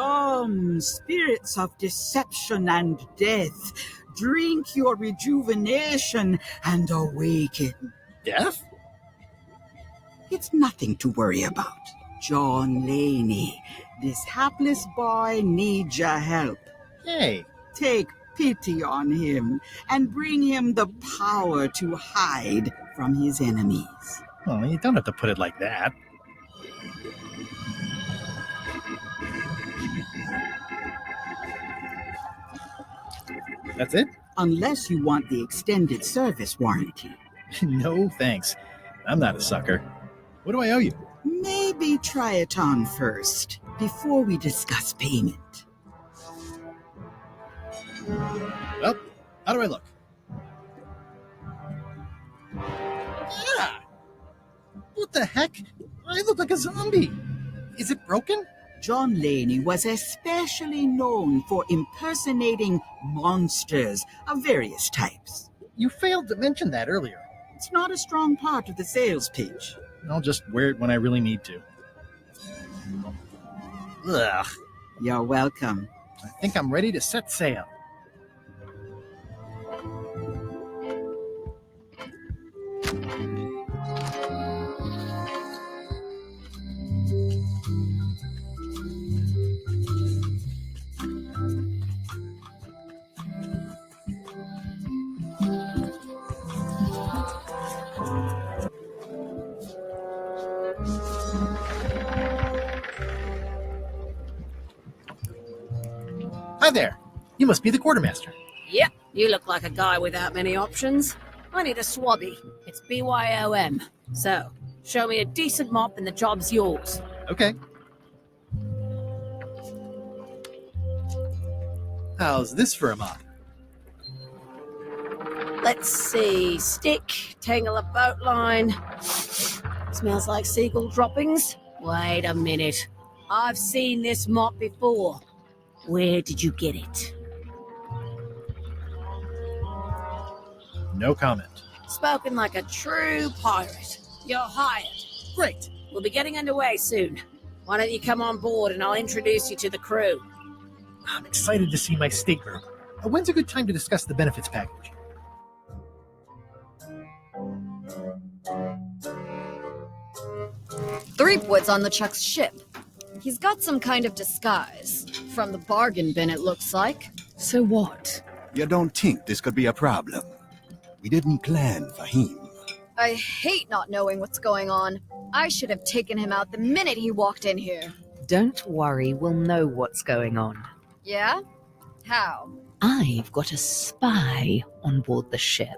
Come, spirits of deception and death, drink your rejuvenation and awaken. Death? It's nothing to worry about. John Laney, this hapless boy needs your help. Hey. Take pity on him and bring him the power to hide from his enemies. Well, you don't have to put it like that. That's it? Unless you want the extended service warranty. No, thanks. I'm not a sucker. What do I owe you? Maybe try it on first, before we discuss payment. Well, how do I look? Yeah! What the heck? I look like a zombie. Is it broken? John Laney was especially known for impersonating monsters of various types. You failed to mention that earlier. It's not a strong part of the sales pitch. I'll just wear it when I really need to. Ugh. You're welcome. I think I'm ready to set sail. Hi there. You must be the quartermaster. Yep, you look like a guy without many options. I need a swabby. It's BYOM. So, show me a decent mop and the job's yours. Okay. How's this for a mop? Let's see. Stick, tangle a boat line. Smells like seagull droppings. Wait a minute. I've seen this mop before. Where did you get it? No comment. Spoken like a true pirate. You're hired. Great. We'll be getting underway soon. Why don't you come on board and I'll introduce you to the crew? I'm excited to see my stateroom. When's a good time to discuss the benefits package? Threepwood's on the Chuck's ship. He's got some kind of disguise. From the bargain bin, it looks like. So what? You don't think this could be a problem? We didn't plan for him. I hate not knowing what's going on. I should have taken him out the minute he walked in here. Don't worry, we'll know what's going on. Yeah? How? I've got a spy on board the ship.